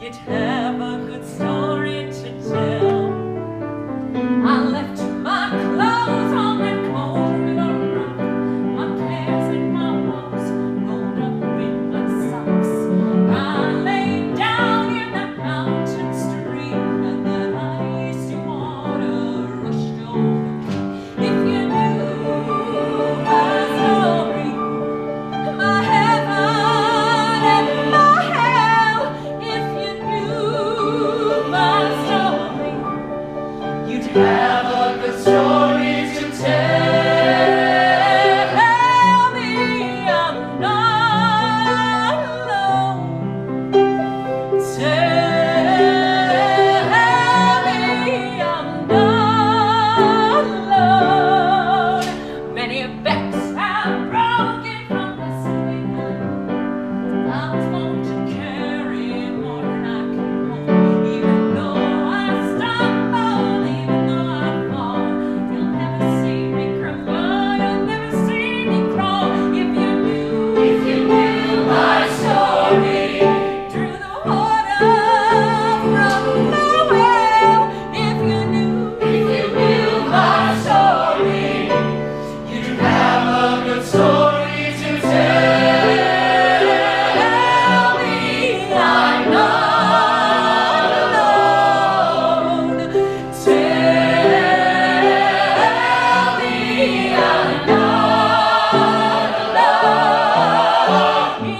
you'd have a good story to tell. I left my clothes on that cold river rock, my pants and my woes rolled up in my socks. I lay down in that mountain stream, and that icy water rushed over me. If you knew my story, my heaven and my hell, if you knew my story, you'd have a good story to tell me. I'm not alone. Tell me I'm not alone. Many backs have broken from wrestling. I was born to carry more than I can hold. Even though I stumble, even though I fall, you'll never see me crumble, you'll never see me crawl. If you knew my story, through the water from the well. If you knew my story, you'd have a good story to tell me. I'm not alone. Tell me I'm not alone.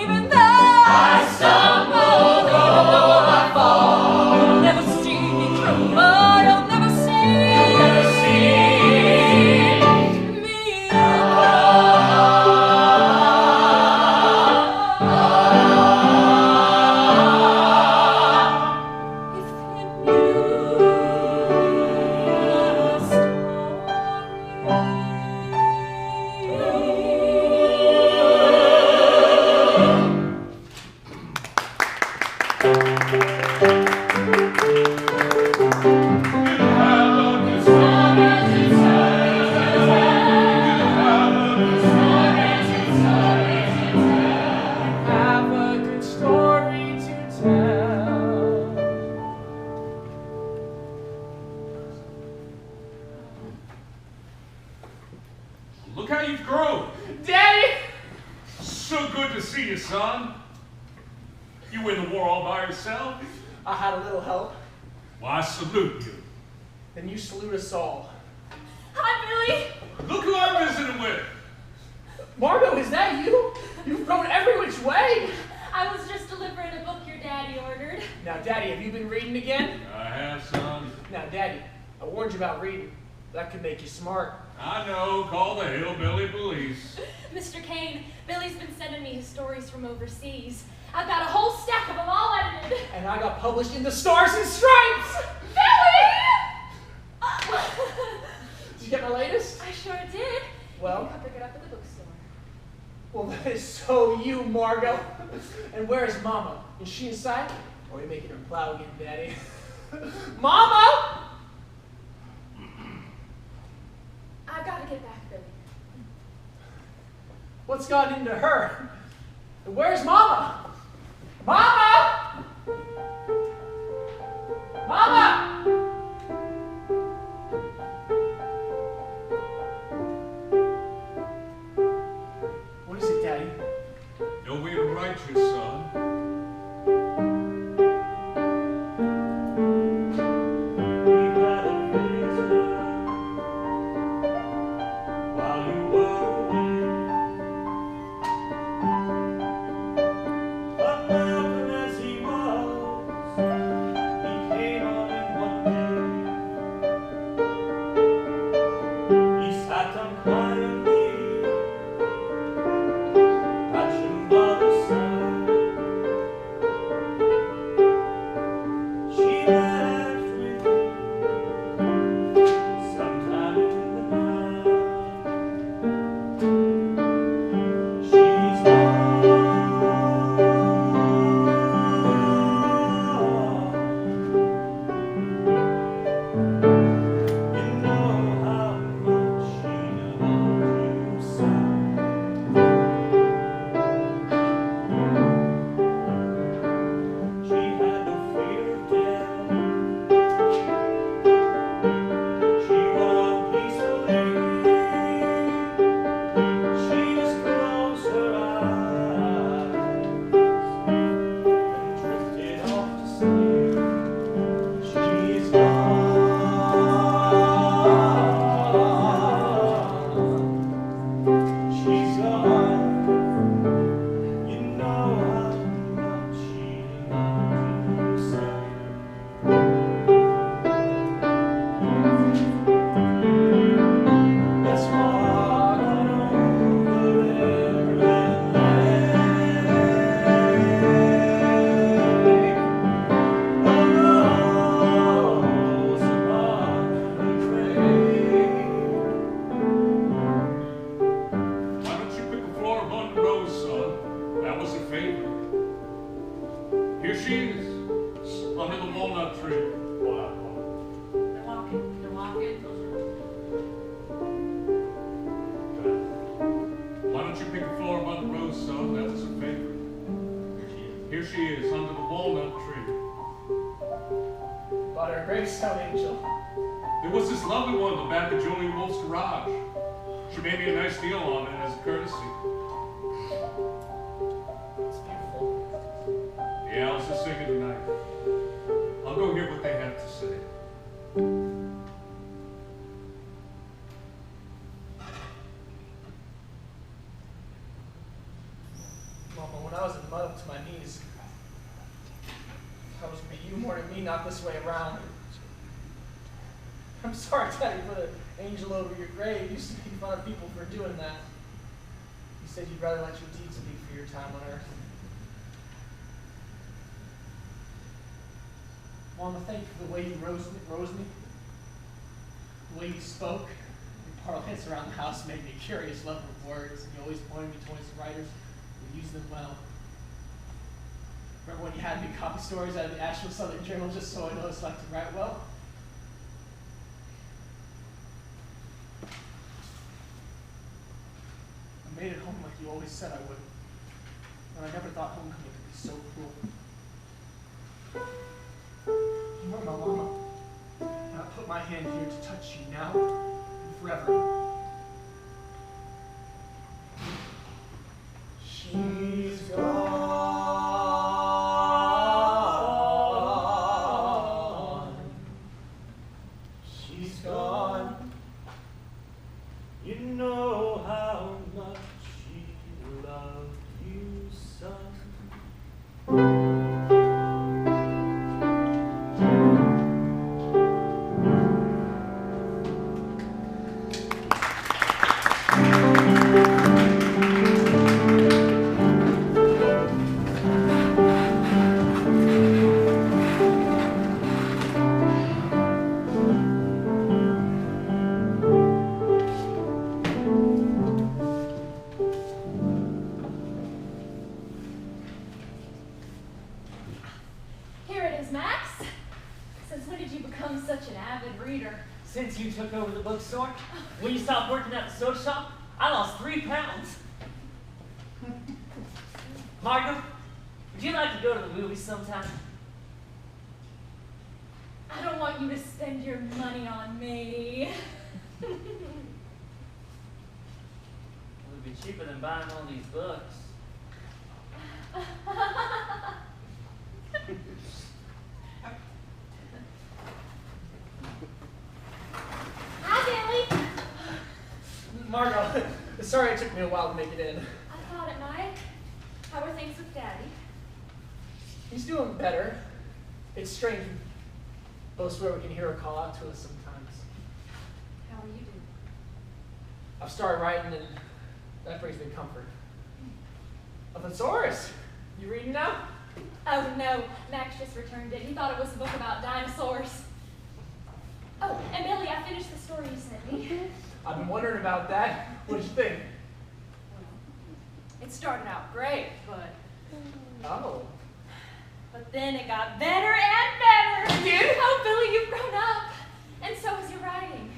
Even though I stumble, even though I fall, you'll never see me crumble, you'll never see me have a good story to tell. Look how you've grown. Daddy! So good to see you, son. You win the war all by yourself? I had a little help. Well, I salute you. Then you salute us all. Hi, Billy! Look who I'm visiting with. Margot, is that you? You've grown every which way. I was just delivering a book your daddy ordered. Now, Daddy, have you been reading again? I have, son. Now, Daddy, I warned you about reading. That could make you smart. I know. Call the hillbilly police. Mr. Kane, Billy's been sending me his stories from overseas. I've got a whole stack of them all edited. And I got published in the Stars and Stripes. Billy! Did you get my latest? I sure did. Well? You can come pick it up at the bookstore. Well, that is so you, Margot. And where is Mama? Is she inside? Or are you making her plow again, Daddy? Mama! I've got to get back, Billy. What's gotten into her? And where's Mama? Mama! Mama! What is it, Daddy? No way to write you, son. We had a visitor while you were away. But Malcolm, as he was, he came on in one day. He sat down quietly at your mother's side. favorite. Here she is, under the walnut tree. Wow. They're walking. They're walking. Why don't you pick a flower by the rose, son? That was her favorite. Here she is, under the walnut tree. Bought her a great stone angel. There was this lovely one in the back of Julian Wolf's garage. She made me a nice deal on it as a courtesy. It's beautiful. Yeah, I was just thinking tonight. I'll go hear what they have to say. Mama, when I was in mud up to my knees, I was gonna be you more than me, not this way around. I'm sorry, Daddy, put an angel over your grave. You used to make fun of people for doing that. You said you'd rather let your deeds speak for your time on earth. Mama, thank you for the way you rose me. The way you spoke. Your parlance around the house made me a curious lover of words, and you always pointed me towards the writers who use them well. Remember when you had me copy stories out of the Asheville Southern Journal just so I know what it's like to write well? I made it home like you always said I would. And I never thought homecoming could be so cruel. You are my mama. And I put my hand here to touch you now and forever. She's gone. She's gone. You know how much she loved you, son. Here it is, Max. Since when did you become such an avid reader? Since you took over the bookstore, when you stopped working at the soda shop, I lost 3 pounds. Margot, would you like to go to the movies sometime? I don't want you to spend your money on me. It would be cheaper than buying all these books. Hi, Billy. Margot, sorry it took me a while to make it in. I thought it might. How are things with Daddy? He's doing better. It's strange. Both swear we can hear her call out to us sometimes. How are you doing? I've started writing, and that brings me comfort. A thesaurus. You reading now? Oh, no. Max just returned it. He thought it was a book about dinosaurs. Oh, and Billy, I finished the story you sent me. I've been wondering about that. What'd you think? It started out great, but Oh. then it got better and better. It did? Oh, Billy, you've grown up. And so is your writing.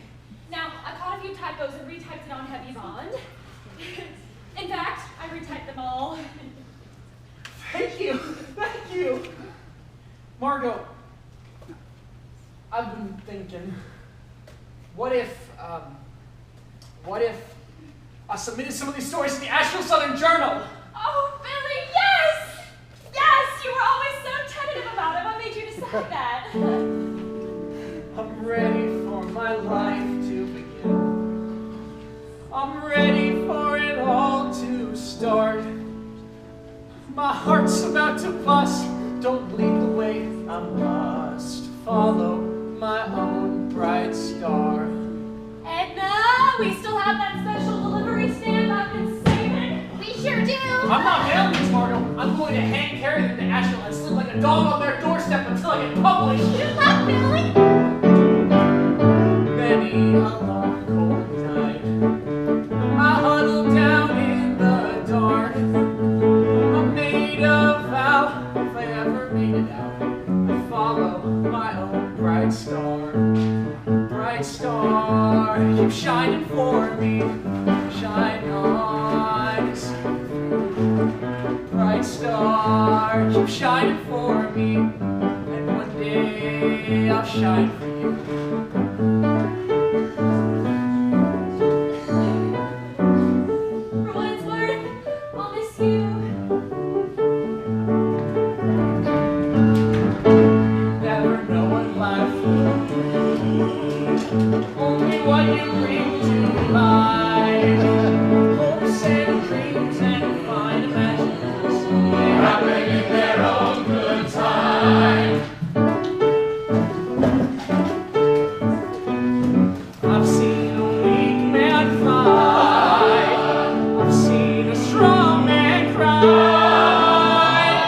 Now, I caught a few typos and retyped it on Heavy Bond. In fact, I retyped them all. Thank you. Thank you. Margot, I've been thinking, what if I submitted some of these stories to the Asheville Southern Journal? Oh, Billy, yes! Yes, you were always so tentative about it. What made you decide that? I'm ready for my life to begin. I'm ready for it all to start. My heart's about to bust. Don't lead the way. I must follow my own bright star. Edna, we still have that special delivery stamp I've been saving. We sure do. I'm not down these, Margot. I'm going to hand carry them to Asheville and sleep like a dog on their doorstep until I get published. Good luck, Billy. Many a long cold night, I huddle down in the dark. I made keep shining for me. Shine on, bright star, keep shining for me. And one day I'll shine for you. For what it's worth, I'll miss you. Never know what life will be. Only what you bring to life. Hopes and dreams and fine imaginations. They happen in their own good time. I've seen a weak man fight. I've seen a strong man cry.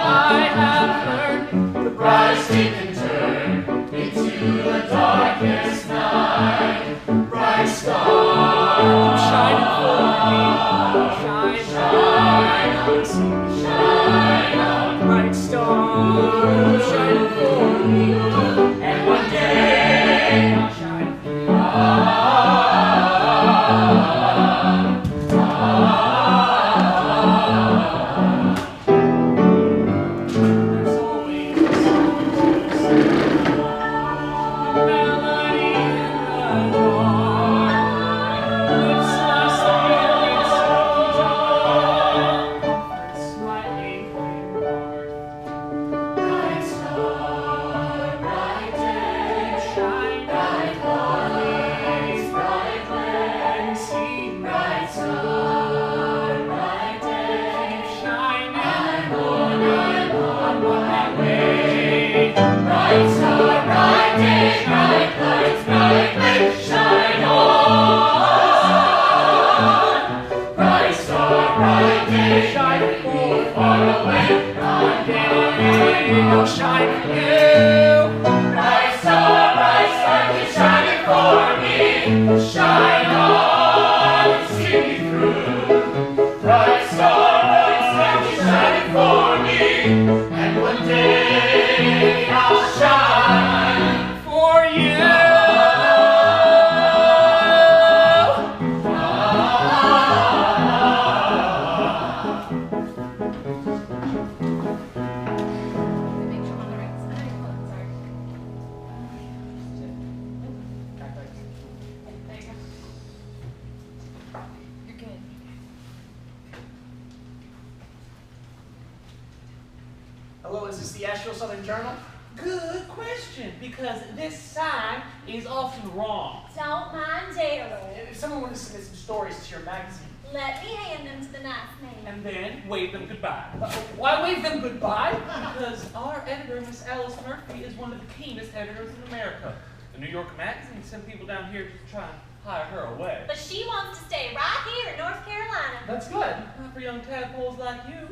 I have learned the bright stick can turn into the darkest night. Bright star, keep shining for me. Shine, shine on, shine on. Bright star, keep shining for me. And one day I'll shine for you. There's always melody in the dark. It's my spirit it's my aching heart. Bright star, bright day, shine bright lights, bright land, see bright star, bright day, shining morning, I'm on my way. Bright star, bright day, bright lights, bright land, shine on. Bright star, bright day, shine for far away. One day I'll shine for you. Bright star, keep shining for me. Shine on, see me through. Bright star, keep shining for me. And one day I'll shine for you. Make sure I'm on the right side. Oh, sorry. There you go. You're good. Hello, is this the Asheville Southern Journal? Good question, because this sign is often wrong. Don't mind Gerald. If someone wanted to submit some stories to your magazine, Let me hand them to the nice man. And then wave them goodbye. why wave them goodbye? Because our editor, Miss Alice Murphy, is one of the keenest editors in America. The New Yorker magazine sent people down here to try and hire her away. But she wants to stay right here in North Carolina. That's good. Not for young tadpoles like you.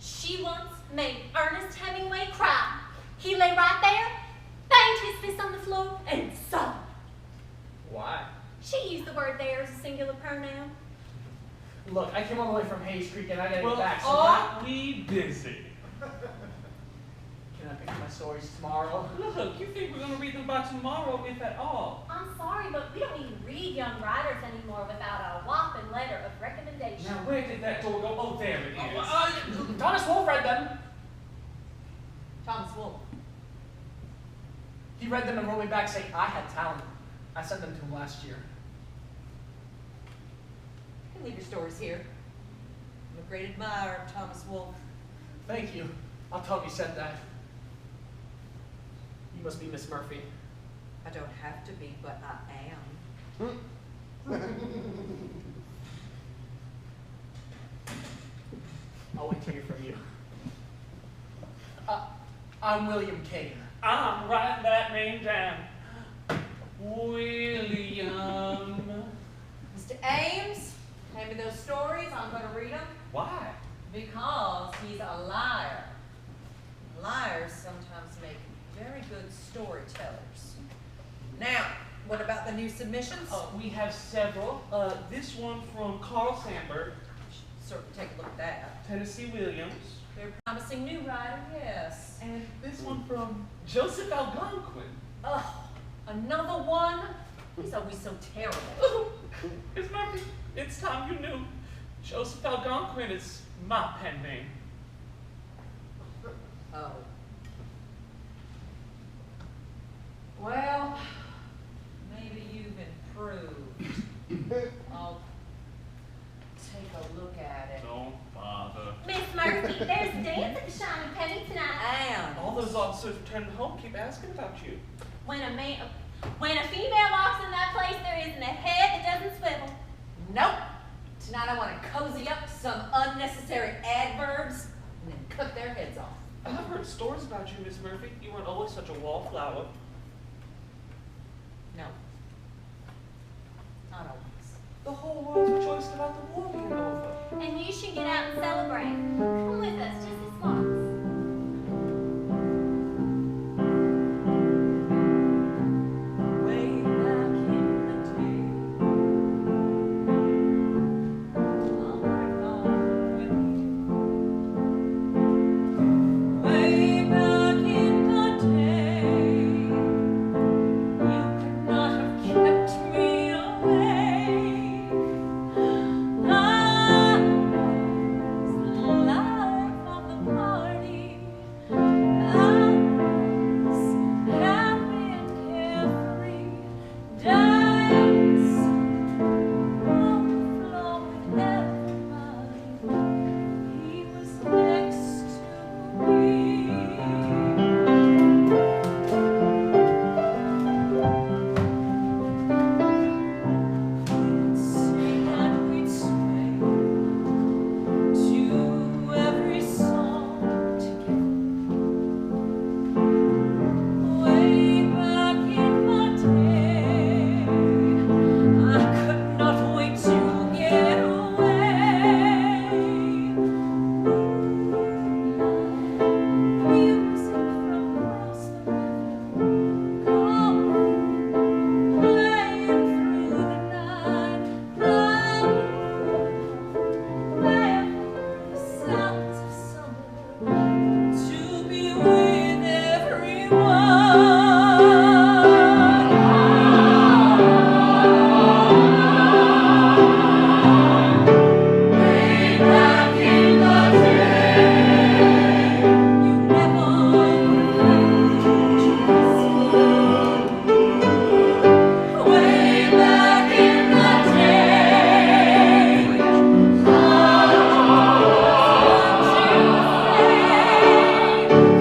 She once made Ernest Hemingway cry. He lay right there, banged his fist on the floor, and sobbed. Why? She used the word there as a singular pronoun. Look, I came all the way from Hayes Creek and I gotta Well, get back. So are we busy? can I pick up my stories tomorrow? Look, you think we're going to read them by tomorrow, if at all? I'm sorry, but we don't even read young writers anymore without a whopping letter of recommendation. Now, where did that door go? Oh, there it is. Thomas Wolfe read them. Thomas Wolfe. He read them and wrote me back saying I had talent. I sent them to him last year. You can leave your stories here. I'm a great admirer of Thomas Wolfe. Thank you. I'll tell him you said that. You must be Miss Murphy. I don't have to be, but I am. I'll wait to hear from you. I'm William Kane. I'm writing that name down. William. Mr. Ames, hand me those stories. I'm going to read them. Why? Because he's a liar. Liars sometimes make very good storytellers. Now, what about the new submissions? We have several. This one from Carl Sandburg, Certainly take a look at that. Tennessee Williams, Very promising new writer, yes. and this one from Joseph Algonquin. Oh, another one? He's always so terrible. Miss Murphy, it's time you knew. Joseph Algonquin is my pen name. Oh. Well, maybe you've improved. I'll take a look at it. Don't bother. Miss Murphy, there's a dance at the Shining Penny tonight. And All those officers returned home keep asking about you. When a female walks in that place, there isn't a head that doesn't swivel. nope. Tonight I want to cozy up to some unnecessary adverbs and then cut their heads off. I've heard stories about you, Miss Murphy. You weren't always such a wallflower. No. Not always. The whole world's rejoiced about the war being over. And you should get out and celebrate. Come with us, just this once. Way back in the day, I'll break off with you. Way back in the day, you could not have kept me away. I was the life of the party. I was happy and carefree. Dice on the floor with everybody. He was next to me. We'd sing and we'd sway to every song together. Way back in the day, I could not wait to get away. Music from across the river, come playing through the night. There the sounds of summer to be with everyone. Way back in the day, you never would have way back in the day,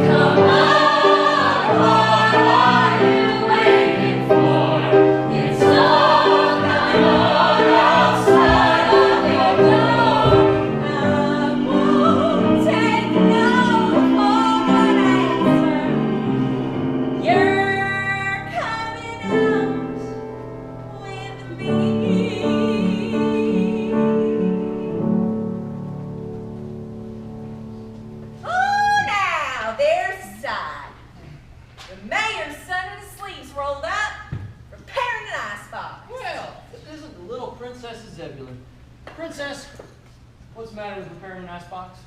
come on, what are you waiting for? It's all coming on outside of your door. I won't take no for an answer. You're coming out with me. Oh, now there's the side. The mayor's son with his sleeves rolled up, preparing an icebox. Well, it isn't the little Princess Zebulon. Princess, what's the matter with repairing an icebox?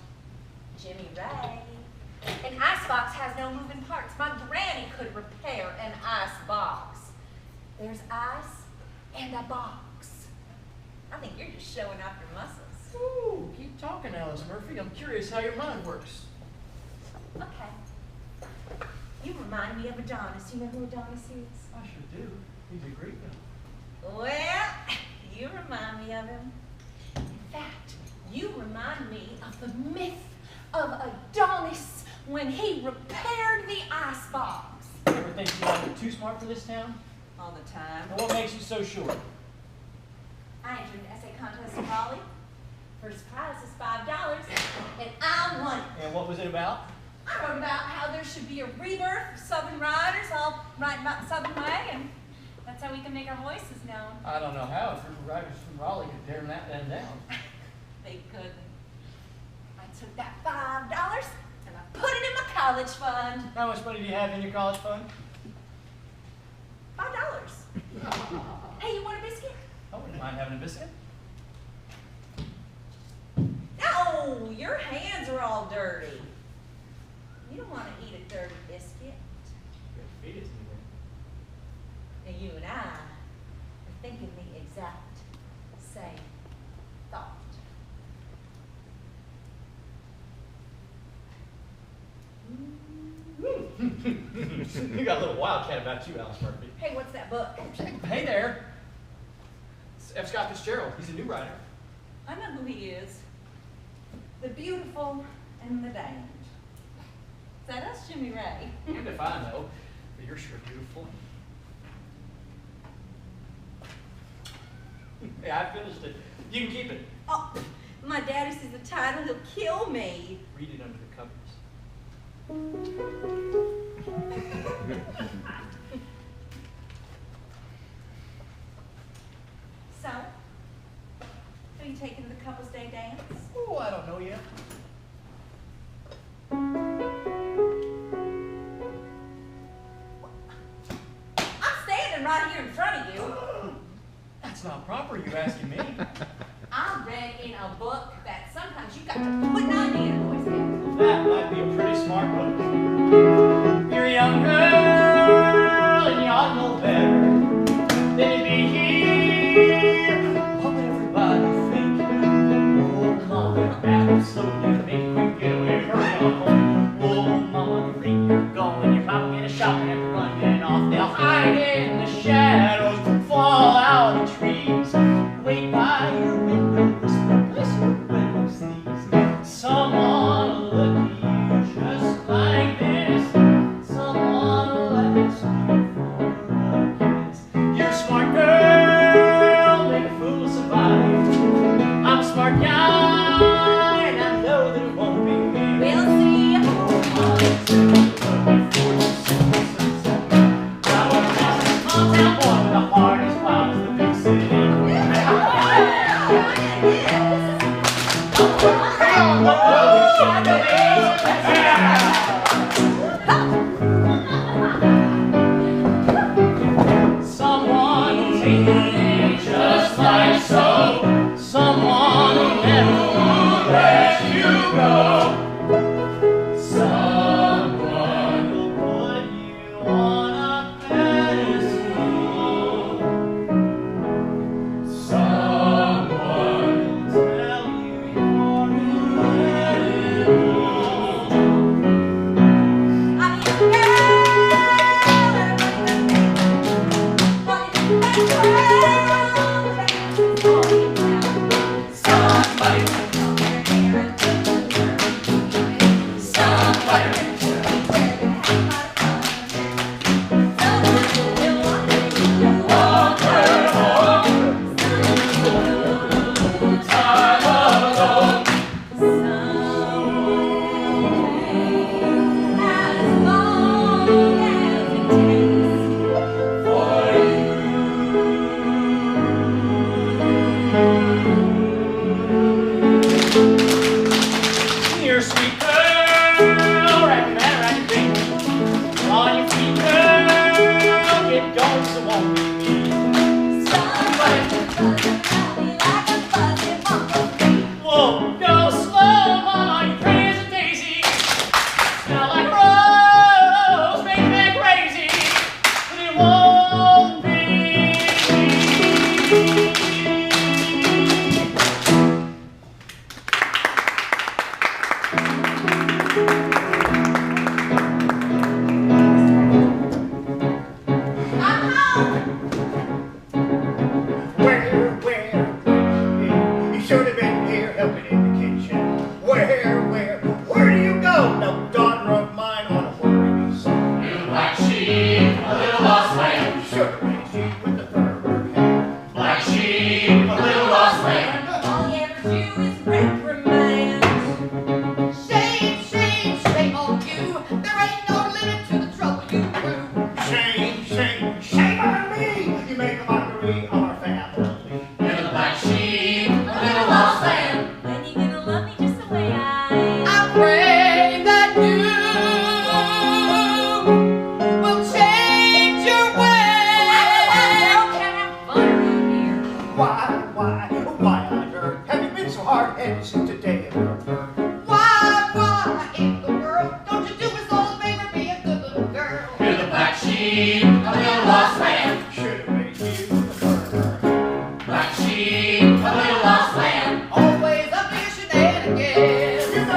Jimmy Ray. An icebox has no moving parts. My granny could repair an icebox. There's ice and a box. I think you're just showing off your muscles. Ooh, keep talking, Alice Murphy. I'm curious how your mind works. Okay. You remind me of Adonis. You know who Adonis is? I sure do. He's a Greek guy. Well, you remind me of him. In fact, you remind me of the myth of Adonis when he repaired the icebox. You ever think you're too smart for this town? All the time. And what makes you so sure? I entered an essay contest in Raleigh. First prize was $5, and I won it. And what was it about? I wrote about how there should be a rebirth of Southern writers, all writing about the Southern way, and that's how we can make our voices known. I don't know how. If your writers from Raleigh could tear that down. They couldn't. I took that $5 and I put it in my college fund. How much money do you have in your college fund? $5. Hey, you want a biscuit? I wouldn't mind having a biscuit. No, your hands are all dirty. You don't want to eat a dirty biscuit. Feed it to me. Now, you and I, thinking the exact same thought. You got a little wildcat about you, Alice Murphy. Hey, what's that book? Hey there. It's F. Scott Fitzgerald. He's a new writer. I know who he is. The Beautiful and the Damned. Is that us, Jimmy Ray? And if I know, but you're sure beautiful. Hey, I finished it. You can keep it. Oh, my daddy sees the title, he'll kill me. Read it under the covers. So, who you taking to the couple's day dance? Oh, I don't know yet. I'm standing right here in front of you. That's not proper, you asking me. I read in a book that sometimes you got to put an idea in a boy's head. That might be a pretty smart book. You're a young girl and you ought to know better than to be here. What would everybody think? Oh, mama, back up slowly, make a quick getaway, hurry on home. Oh, mama, you think you're going, you're probably gonna shopping after running off. They'll hide in the shadows, fall out of trees, wait by your window, whisper, whisper, when you sneeze. Someone will look at you just like this. Someone will ask you for a kiss. You're a smart girl, make a fool of somebody. I'm a smart guy, and I know that it won't be me. We'll see. Small town boy with a heart as wild as the big city. Someone will take your name just like so. Someone who never will let you go. Someone will put you on a pedestal. Someone will tell you you're incredible. I'm a girl. You're a sweet girl, rackin' that racket thing. On your feet, girl, get going, so won't be me. Whoa, go slow, mama, you pretty as a daisy. Smell like rose, make me crazy, but it won't be me. Where? You should have been here helping in the kitchen. Where do you go? No daughter of mine on a worry song. You black sheep, a little lost lamb. You should have raised you with the fur hair. Black sheep, a little lost lamb. All you ever do is reprimand. Shame,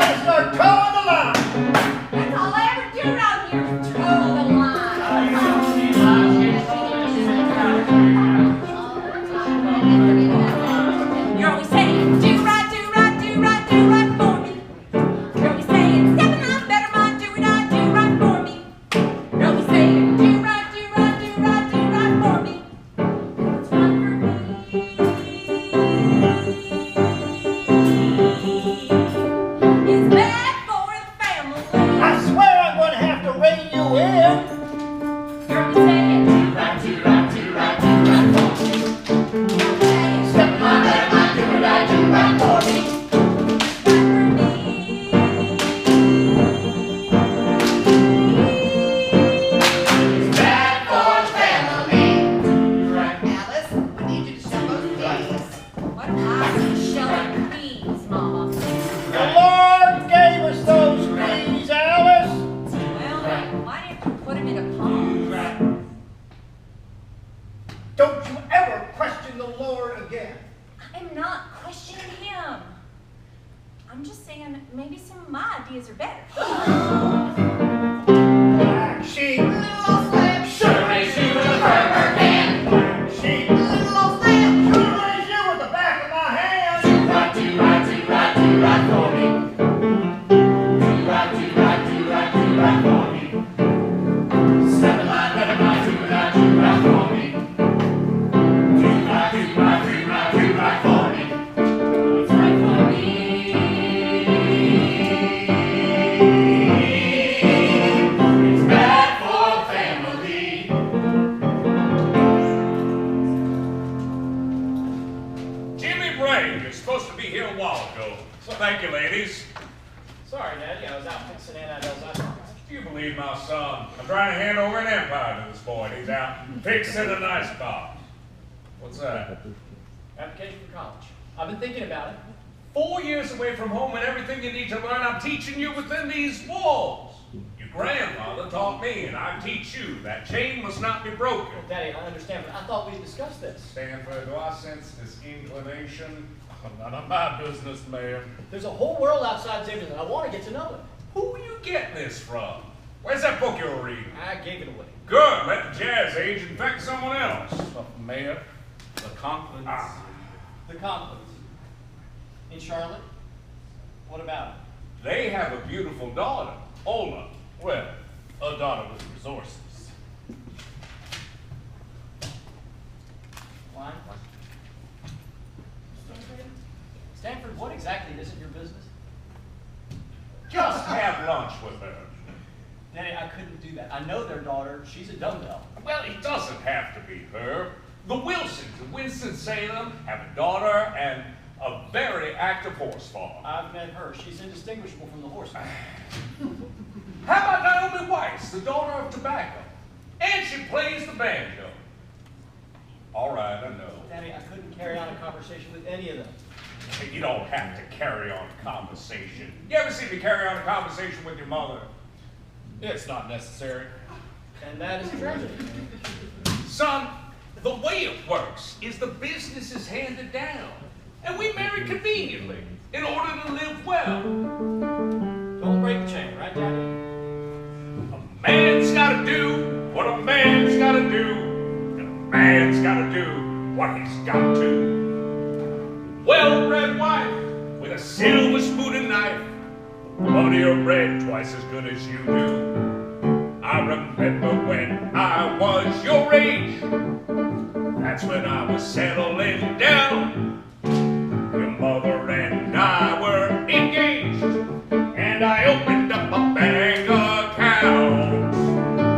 gotta start towing the line. That's all I ever do around here is toe the line. You're always saying, do right, do right, do right, do right for me. You're always saying, stepping on better mind, do right, do right for me. You're always saying, do right, do right, do right, do right for me. It's right for me. It's bad for the family. I swear I'm gonna have to rein you in. You're always saying, do right, do right, do right, do right for me. You're always saying, stepping on better mind, do right for me. Alice, I need you to show those keys. What are you showing keys, Mama? The Lord gave us those keys, Alice. Well, then, why didn't you put them in a palm? Don't you ever question the Lord again. I'm not questioning him. I'm just saying maybe some of my ideas are better. Black sheep, Little old slip, sure raise you with a firmer hand. Black sheep, little old slip. sure raise you with the back of my hand. Do right, do right, do right, do right for me. Do right, do right, do right, do right for me. Step in line, better mind, do right, do right for me. Do right, do right, do right, do right for me. It's right for me. It's bad for the family. Jimmy Bray, you're supposed to be here a while ago. So thank you, ladies. Sorry, Daddy, I was out fixing Aunt Adele's icebox. Do you believe my son? I'm trying to hand over an empire to this boy, and he's out fixing a nice box. What's that? Application for college. I've been thinking about it. 4 years away from home and everything you need to learn, I'm teaching you within these walls. Your grandfather taught me, and I teach you. That chain must not be broken. Daddy, I understand, but I thought we discussed this. Stanford, do I sense this inclination? None of my business, man. There's a whole world outside Xavier, and I want to get to know it. Who are you getting this from? Where's that book you were reading? I gave it away. Good, let the jazz age infect someone else. Mayor, the Conklins. Ah. The Conklins. In Charlotte? What about it? They have a beautiful daughter, Ola. Well, a daughter with resources. Wine? Stanford, what exactly isn't your business? Just have lunch with her. Daddy, I couldn't do that. I know their daughter. She's a dumbbell. Well, it doesn't have to be her. The Wilsons in Winston-Salem have a daughter and a very active horse farm. I've met her. She's indistinguishable from the horse. How about Naomi Weiss, the daughter of tobacco? And she plays the banjo. All right, I know. Daddy, I couldn't carry on a conversation with any of them. You don't have to carry on a conversation. You ever see me carry on a conversation with your mother? It's not necessary. And that is a tragedy. Son, the way it works is the business is handed down. And we marry conveniently in order to live well. Don't break the chain, right, Daddy? A man's gotta do what a man's gotta do. And a man's gotta do what he's got to. Well-bred wife with a silver spoon and knife. Plenty of bread twice as good as you do. I remember when I was your age. That's when I was settling down. Your mother and I were engaged. And I opened up a bank account.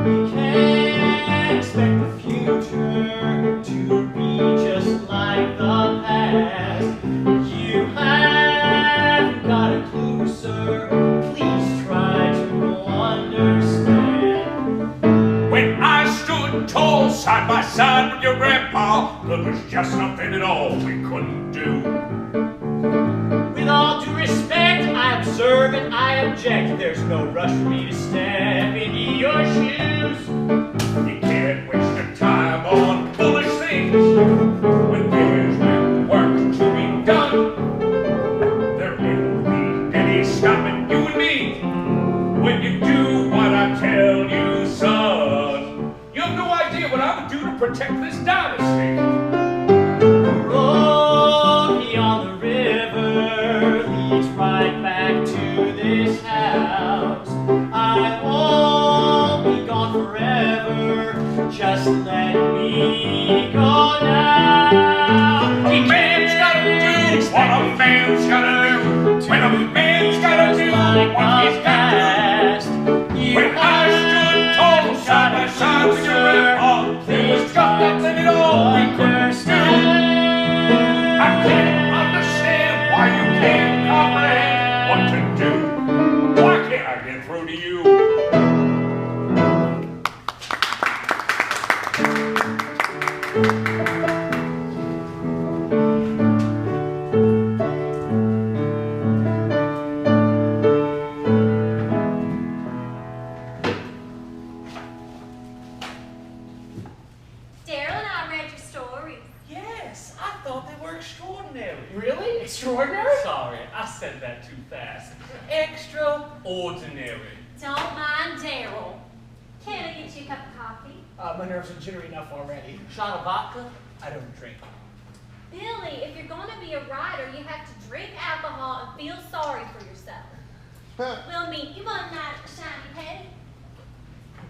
You can't expect the future to be just like the past. You haven't got a clue, sir. Please try to understand. When I stood tall side by side with your grandpa, there was just nothing at all we couldn't do. With all due respect, I observe and I object. There's no rush for me to step into your shoes. You can't waste your time on foolish things when there's real work to be done. There ain't be any stopping you and me. When you do what I tell you, son, you have no idea what I would do to protect this dynasty. The road beyond the river leads right back to this house. I won't be gone forever, just let me go now. A man's gotta do what a man's gotta do. When a man's gotta do what he's got to do. When I stood tall side by side with your grandpa, there was just nothing at all we couldn't do. I can't understand why you can't comprehend what to do. Why can't I get through to you? Daryl and I read your stories. Yes, I thought they were extraordinary. Really? Extraordinary? Sorry, I said that too fast. Extraordinary. Don't mind Daryl. Can I get you a cup of coffee? My nerves are jittery enough already. Shot of vodka? I don't drink. Billy, if you're going to be a writer, you have to drink alcohol and feel sorry for yourself. We'll meet you one night at the Shiny Penny.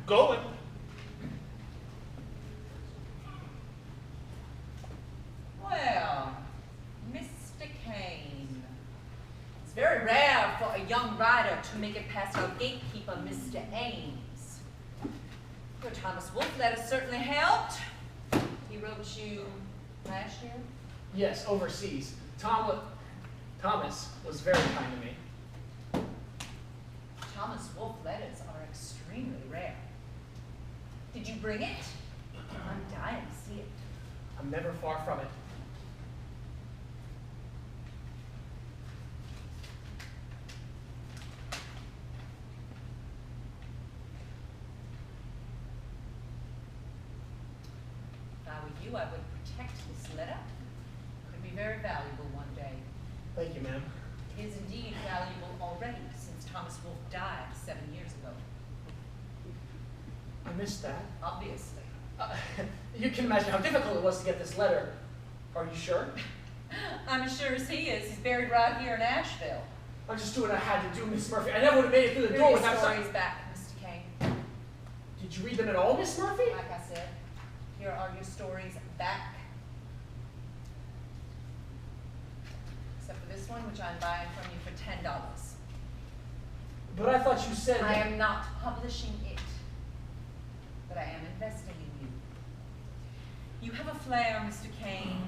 Going. Well, Mr. Kane. It's very rare for a young writer to make it past our gatekeeper, Mr. Ames. Your Thomas Wolfe letter certainly helped. He wrote you last year? Yes, overseas. Thomas was very kind to me. Thomas Wolfe letters are extremely rare. Did you bring it? I'm dying to see it. I'm never far from it. If I were you, I would protect this letter. It could be very valuable one day. Thank you, ma'am. It is indeed valuable already, since Thomas Wolfe died 7 years ago. I missed that. Obviously. You can imagine how difficult it was to get this letter. Are you sure? I'm as sure as he is. He's buried right here in Asheville. I'm just doing what I had to do, Miss Murphy. I never would have made it through the Here door are your without stories back, Mr. Kane. Did you read them at all, Miss Murphy? Like I said, here are your stories back. Except for this one, which I'm buying from you for $10. But I thought you said I that- am not publishing it, but I am investing in you. You have a flair, Mr. Kane,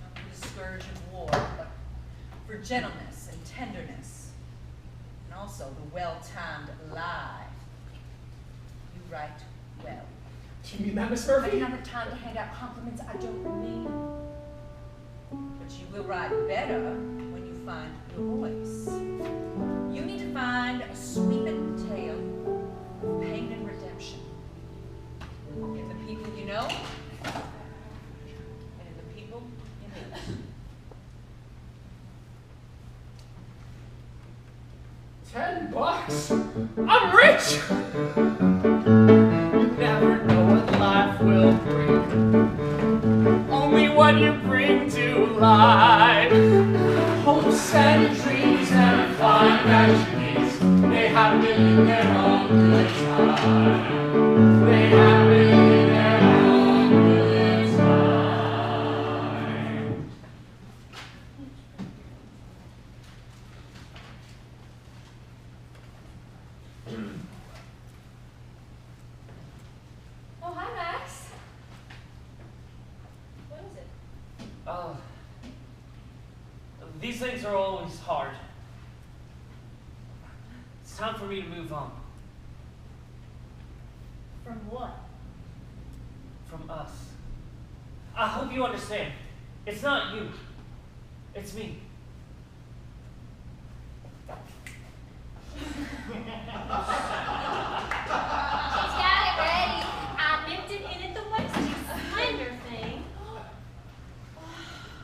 not for the scourge of war, but for gentleness and tenderness, and also the well-timed lie. You write well. Do you mean that, Miss But Murphy? another time to hand out compliments I don't mean. But you will write better when you find your voice. You need to find a sweeping tale of pain and redemption. In the people you know, and in the people you meet. $10? I'm rich! You never know what life will bring. Only what you bring to life. Hopes and dreams and fine tragedies, they have been in their own good time. They have been in their own good time. Oh, hi, Max. What is it? These things are always hard. It's time for me to move on. From what? From us. I hope you understand. It's not you. It's me. She's got it ready. I nipped it in at the waist, you slender thing.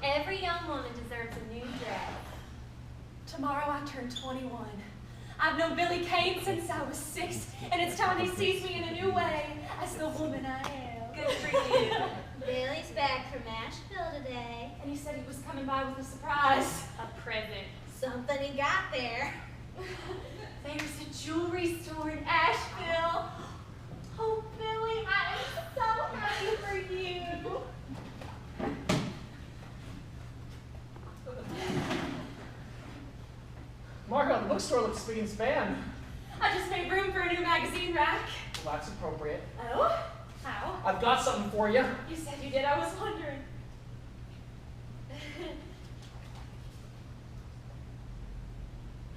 Every young woman deserves a new dress. Tomorrow I turn 21. I I've known Billy Kane since I was 6, and it's time he sees me in a new way as the woman I am. Good for you. Billy's back from Asheville today. And he said he was coming by with a surprise. A present. Something he got there. There's a jewelry store in Asheville. Oh, Billy, I am so happy for you. Margot, the bookstore looks big and span. I just made room for a new magazine rack. Well, that's appropriate. Oh? How? I've got something for you. You said you did. I was wondering.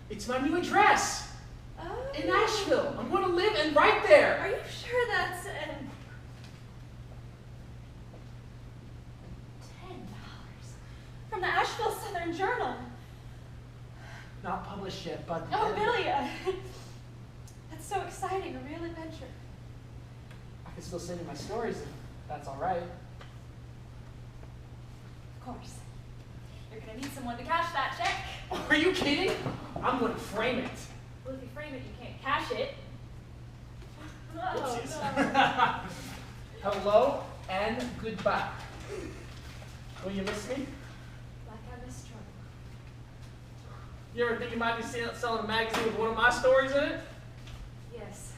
It's my new address Oh. in Asheville. I'm going to live and right there. Are you sure that's $10? From the Asheville Southern Journal. Not published yet, but... Oh, Billy, that's so exciting, a real adventure. I can still send you my stories if that's all right. Of course. You're gonna need someone to cash that check. Are you kidding? I'm going to frame it. Well, if you frame it, you can't cash it. Oh, Oopsies. no. Hello and goodbye. Will you miss me? Like I missed trouble. You ever think you might be selling a magazine with one of my stories in it? Yes.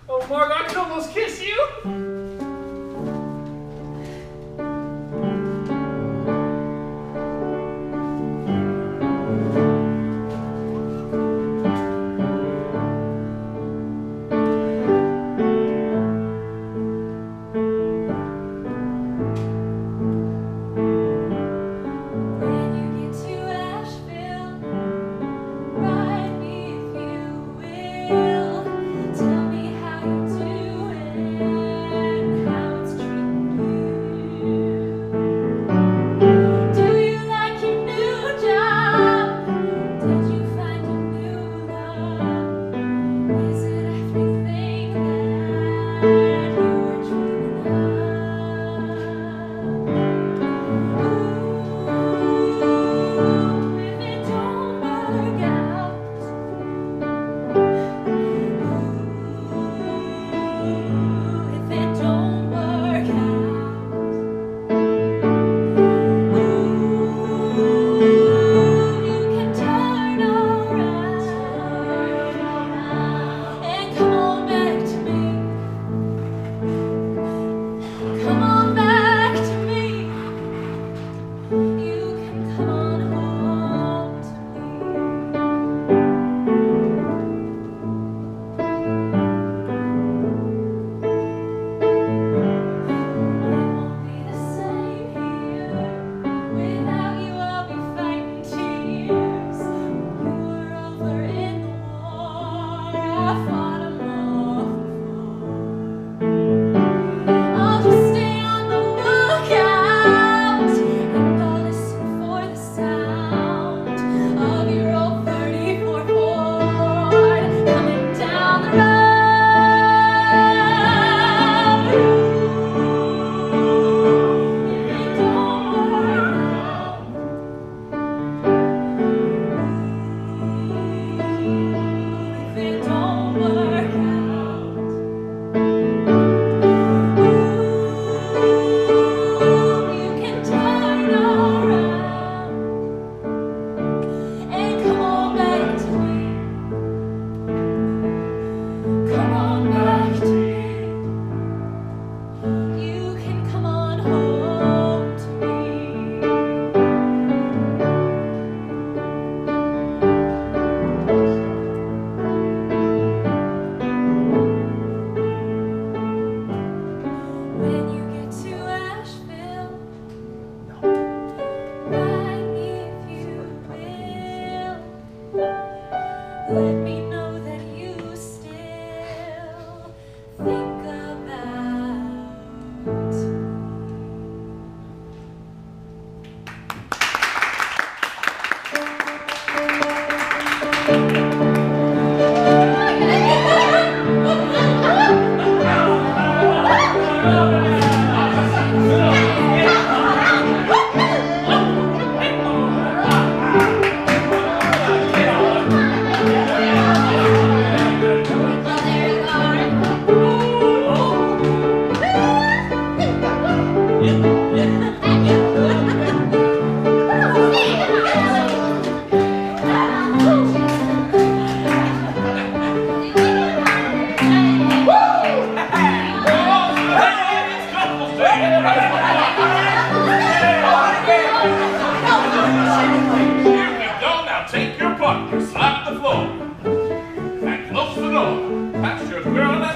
Oh, Margot, I can almost kiss you. When you get to Asheville, ride me if you will. Tell me how you're doing.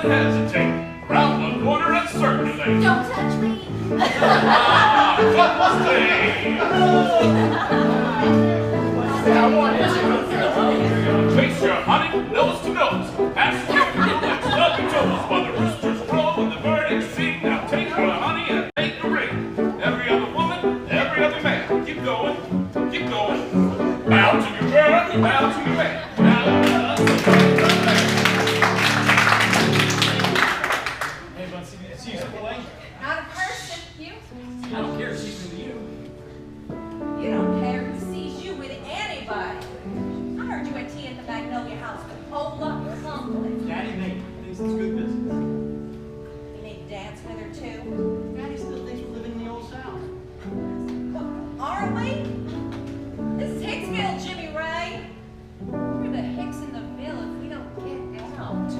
hesitate. Round the corner and circulate. Don't touch me. Couple stay. Face your honey, nose to nose. Pass the let's stub your toes while the roosters crow and the birdies sing. Now take your honey and take a ring. Every other woman, every other man. Keep going, keep going. Bow to your girl, bow to your man. Hey, Bunsy, it's you, boy. Not a person, you. I don't care if she's with you. You don't care who sees you with anybody. I heard you at tea at the Magnolia House with Ola or something. Daddy Nate thinks it's good business. You need to dance with her too. Daddy still thinks we're living in the old South. Aren't we? This is Hicksville, Jimmy Ray. We're the Hicks in the Ville if we don't get out.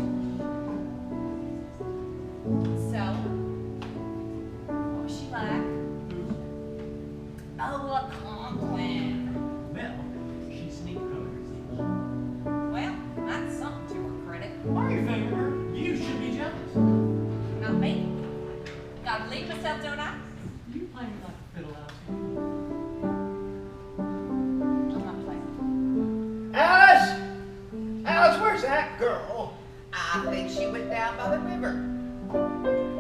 So, what was she like? Ola Conklin. Well, she's sneak colors. Well, that's something to her credit. Why are you favoring her? You should be jealous. Not me. Gotta believe myself, don't I? You playing like a fiddle out I'm not playing. Alice! Alice, where's that girl? I think she went down by the river.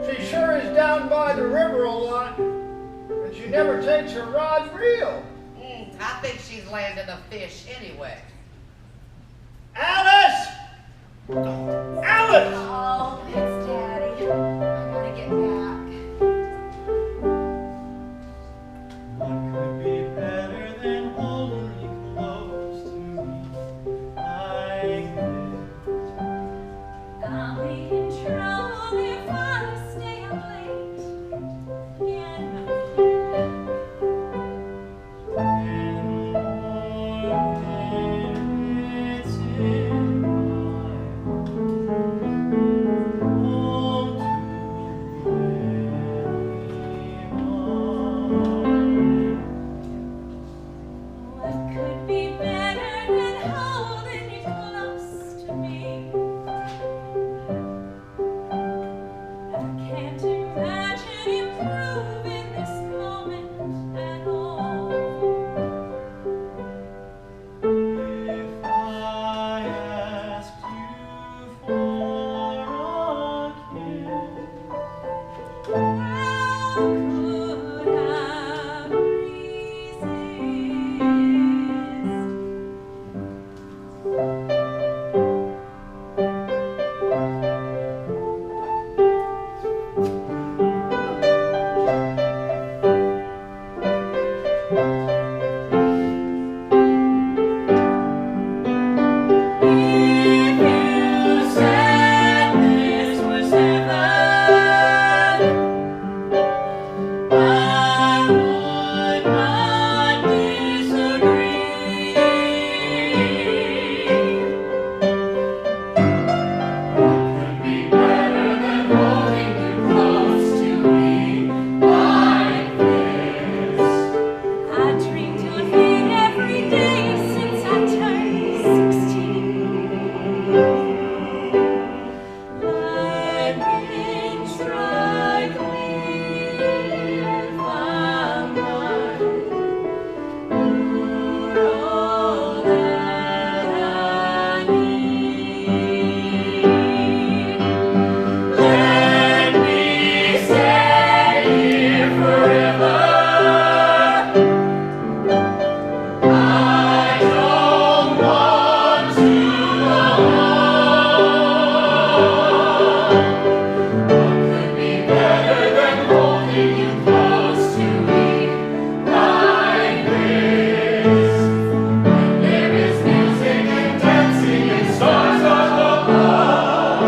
She sure is down by the river a lot, and she never takes her rod reel. I think she's landing a fish anyway. Alice! Alice! Oh, it's Daddy. I gotta get back. What could be better than holding you close to me like this? I'll be in trouble if I stay up late. Again. And more than it's in my home to anyone. What could be better than holding you close to me? I can't imagine improving this moment at all. If I asked you for a kiss, How could I If you said this was heaven, I would not disagree. Could be better than holding you close to me like this. I dreamed of it every day since I turned 16. Lightning strike me if I'm right. You're all that I need. Let me stay here forever. I don't want to go home. Could be better than holding you close to me like this. When there is music and dancing and stars up above.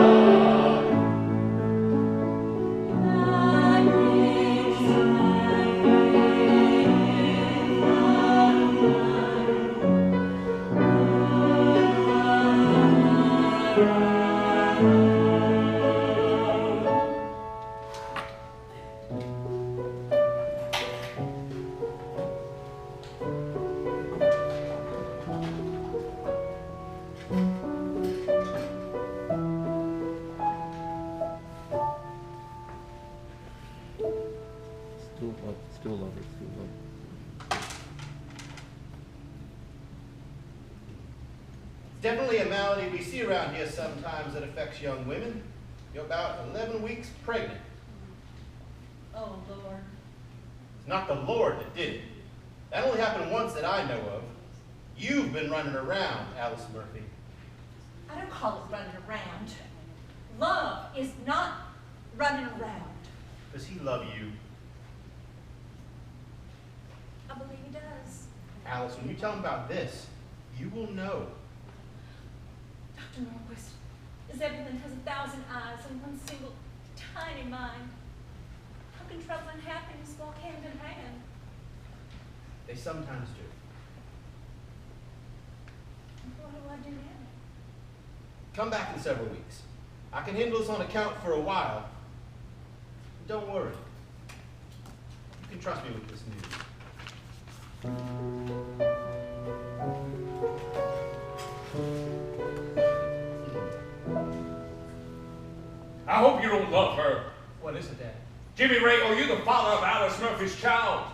malady we see around here sometimes that affects young women. You're about 11 weeks pregnant. Oh, Lord. It's not the Lord that did it. That only happened once that I know of. You've been running around, Alice Murphy. I don't call it running around. Love is not running around. Does he love you? I believe he does. Alice, when you tell him about this, you will know. Dr. Norquist, as everyone has 1,000 eyes and one single tiny mind, how can trouble and happiness walk hand in hand? They sometimes do. What do I do now? Come back in several weeks. I can handle this on account for a while. Don't worry. You can trust me with this news. I hope you don't love her. What is it, Daddy? Jimmy Ray, are you the father of Alice Murphy's child?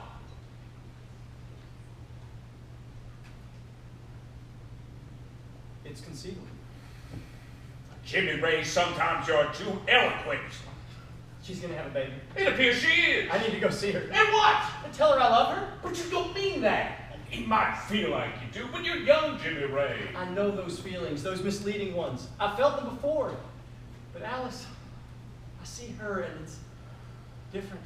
It's conceivable. Jimmy Ray, sometimes you're too eloquent. She's gonna have a baby. It appears she is. I need to go see her. And what? And tell her I love her. But you don't mean that. It might feel like you do, but you're young, Jimmy Ray. I know those feelings, those misleading ones. I felt them before. But Alice, I see her and it's different.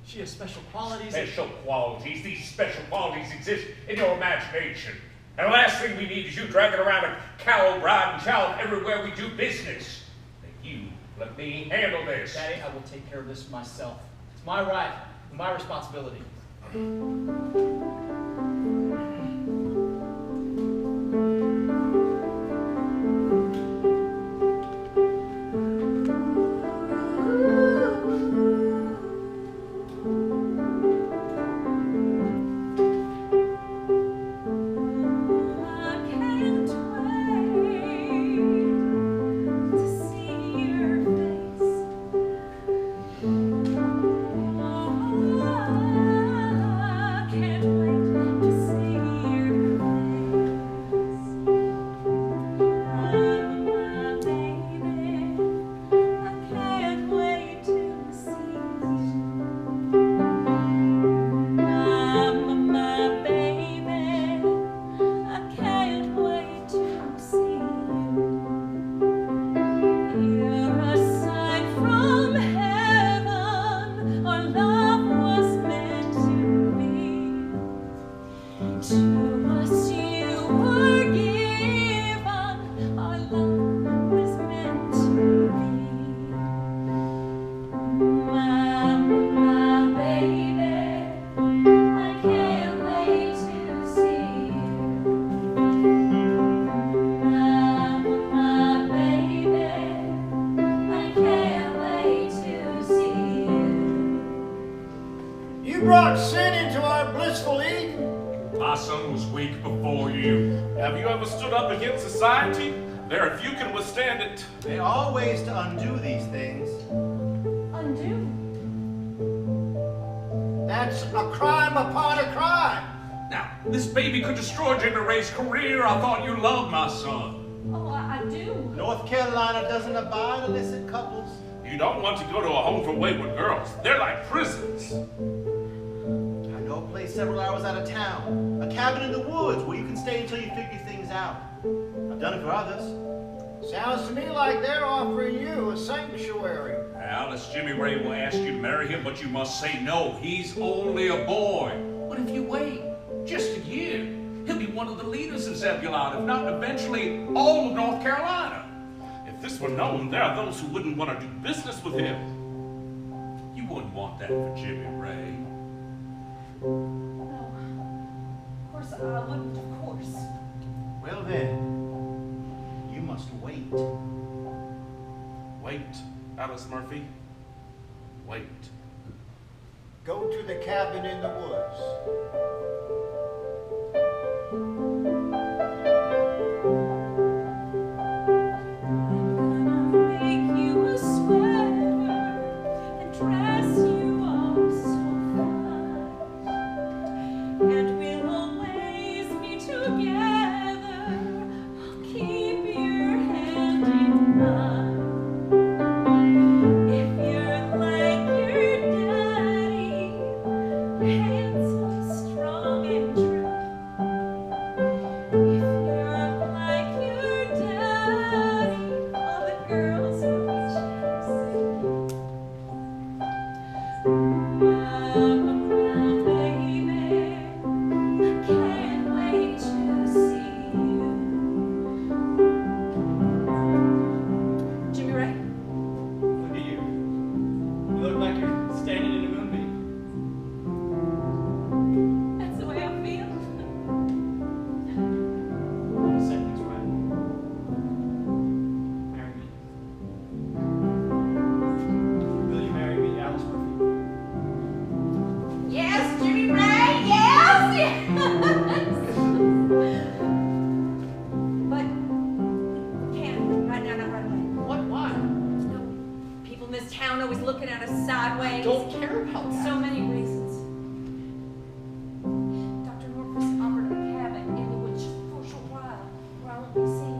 She has special qualities. Special qualities. These special qualities exist in your imagination. And the last thing we need is you dragging around a cow, bride, and child everywhere we do business. Now you let me handle this. Daddy, I will take care of this myself. It's my right and my responsibility. brought sin into our blissful Eden. My son was weak before you. Have you ever stood up against society? There are few can withstand it. There are ways to undo these things. Undo? That's a crime upon a crime. Now, this baby could destroy Jimmy Ray's career. I thought you loved my son. Oh, I do. North Carolina doesn't abide illicit couples. You don't want to go to a home for wayward girls. They're like prisons. I know a place several hours out of town. A cabin in the woods where you can stay until you figure things out. I've done it for others. Sounds to me like they're offering you a sanctuary. Alice, Jimmy Ray will ask you to marry him, but you must say no. He's only a boy. But if you wait just a year, he'll be one of the leaders of Zebulon, if not eventually all of North Carolina. If this were known, there are those who wouldn't want to do business with him. You wouldn't want that for Jimmy Ray. No. Of course I wouldn't, of course. Well then, you must wait. Wait, Alice Murphy. Wait. Go to the cabin in the woods. Keep sideways. Don't care about that. So many reasons. Dr. Norquist offered a cabin in the woods for a short while, where I won't be seen.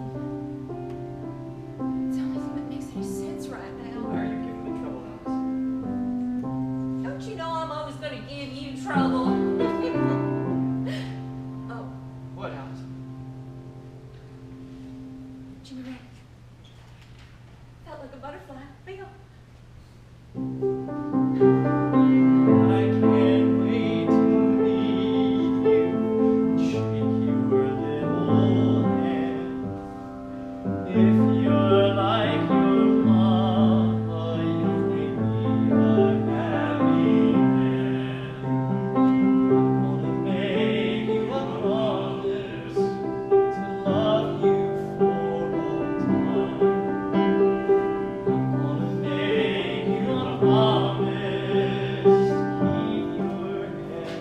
It's the only thing that makes any sense right Why now. are you giving me trouble, Alice? Don't you know I'm always going to give you trouble? Oh, What, Alice? Jimmy Ray. Felt like a butterfly. Feel. I can't wait to meet you, shake your little hand. If you're like your mama, you'll make me a happy man. I'm gonna make you a promise to love you for all time. I'm gonna make you a promise to keep your hand.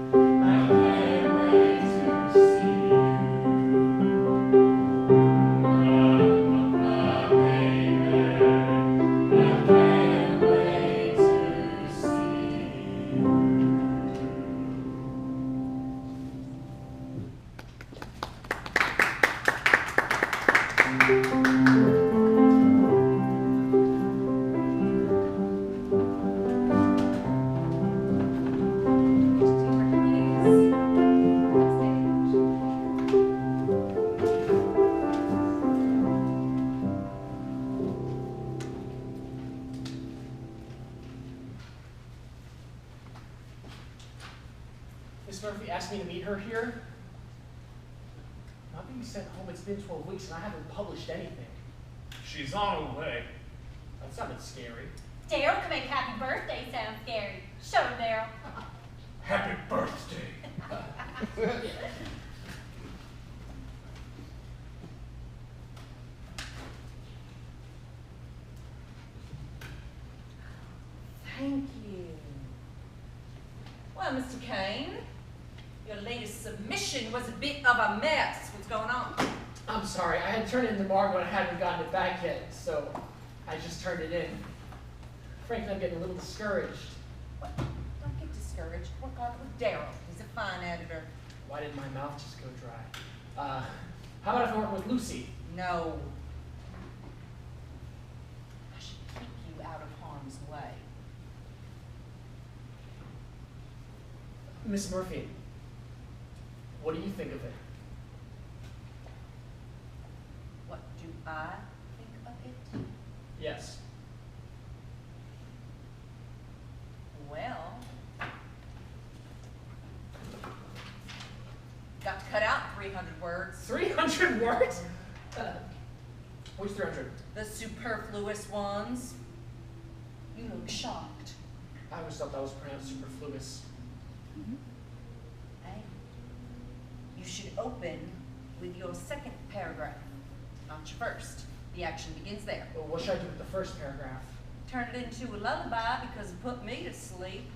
I can't wait to see you. Miss Murphy asked me to meet her here. Not being sent home, it's been 12 weeks and I haven't published anything. She's on her way. That sounded scary. Daryl can make happy birthday sound scary. Show him, Daryl. Happy birthday. Thank you. Well, Mr. Kane, your latest submission was a bit of a mess. What's going on? I'm sorry, I had turned it into Margot and I hadn't gotten it back yet, so I just turned it in. Frankly, I'm getting a little discouraged. What? Don't get discouraged. Work on it with Daryl. He's a fine editor. Why did my mouth just go dry? How about if I work with Lucy? No. I should keep you out of harm's way. Miss Murphy, what do you think of it? What do I think of it? Yes. Well, got to cut out 300 words. 300 words? Which 300? The superfluous ones. You look shocked. I always thought that was pronounced superfluous. Hey, you should open with your second paragraph, not your first. The action begins there. Well, what should I do with the first paragraph? Turn it into a lullaby because it put me to sleep.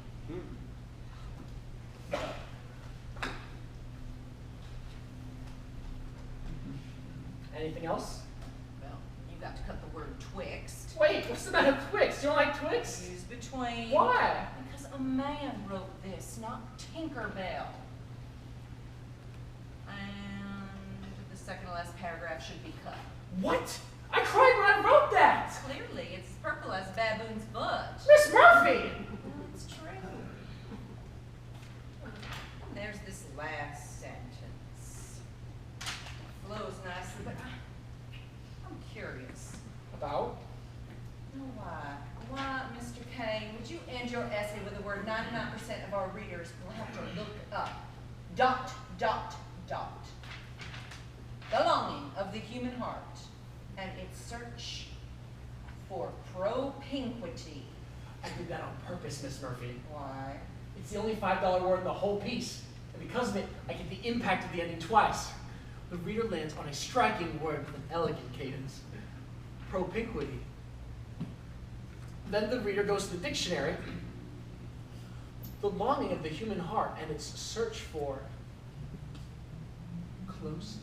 Anything else? Well, you got to cut the word twixt. Wait, what's the matter with Twix? You don't like Twix? Use between. Why? Because a man wrote this, not Tinkerbell. And the second to last paragraph should be cut. What? I cried when I wrote that! Clearly, it's as purple as a baboon's butt. Miss Murphy! It's true. And there's this last sentence. Flows nicely, but I'm curious. About? Why? Why, Mr. Kane, would you end your essay with the word 99% of our readers will have to look up? ... The longing of the human heart and its search for propinquity. I did that on purpose, Miss Murphy. Why? It's the only $5 word in the whole piece. And because of it, I get the impact of the ending twice. The reader lands on a striking word with an elegant cadence. Propinquity. Then the reader goes to the dictionary. The longing of the human heart and its search for closeness.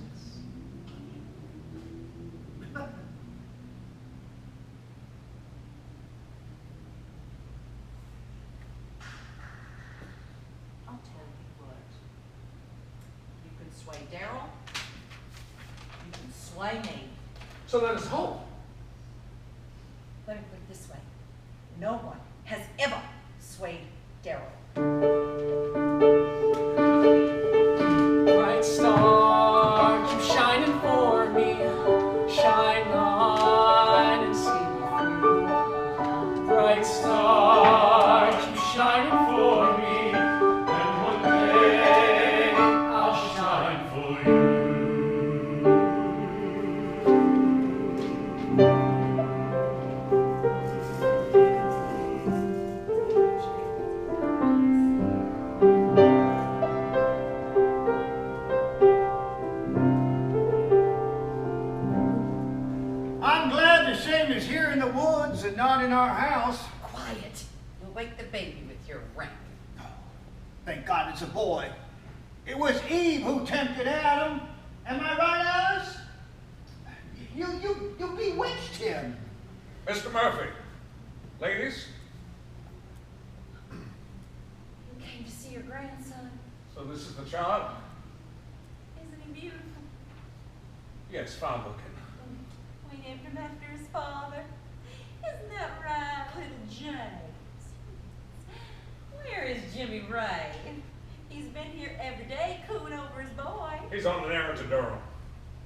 I'll tell you what. You can sway Daryl. You can sway me. So let us hope. Let me put it this way. No one has ever swayed Daryl. Bright star, keep shining for me. Shine on and see me through. Bright star, keep shining for me. And one day I'll shine for you. I'm glad the shame is here in the woods and not in our house. Quiet. You'll wake the baby with your ring. Thank God it's a boy. It was Eve who tempted Adam. Am I right, Alice? You bewitched him. Mr. Murphy. Ladies, You came to see your grandson. so this is the child? Isn't he beautiful? Yes, fine looking. We named him after his father. Isn't that right, little James? Where is Jimmy Ray? He's been here every day cooing over his boy. He's on an errand to Durham.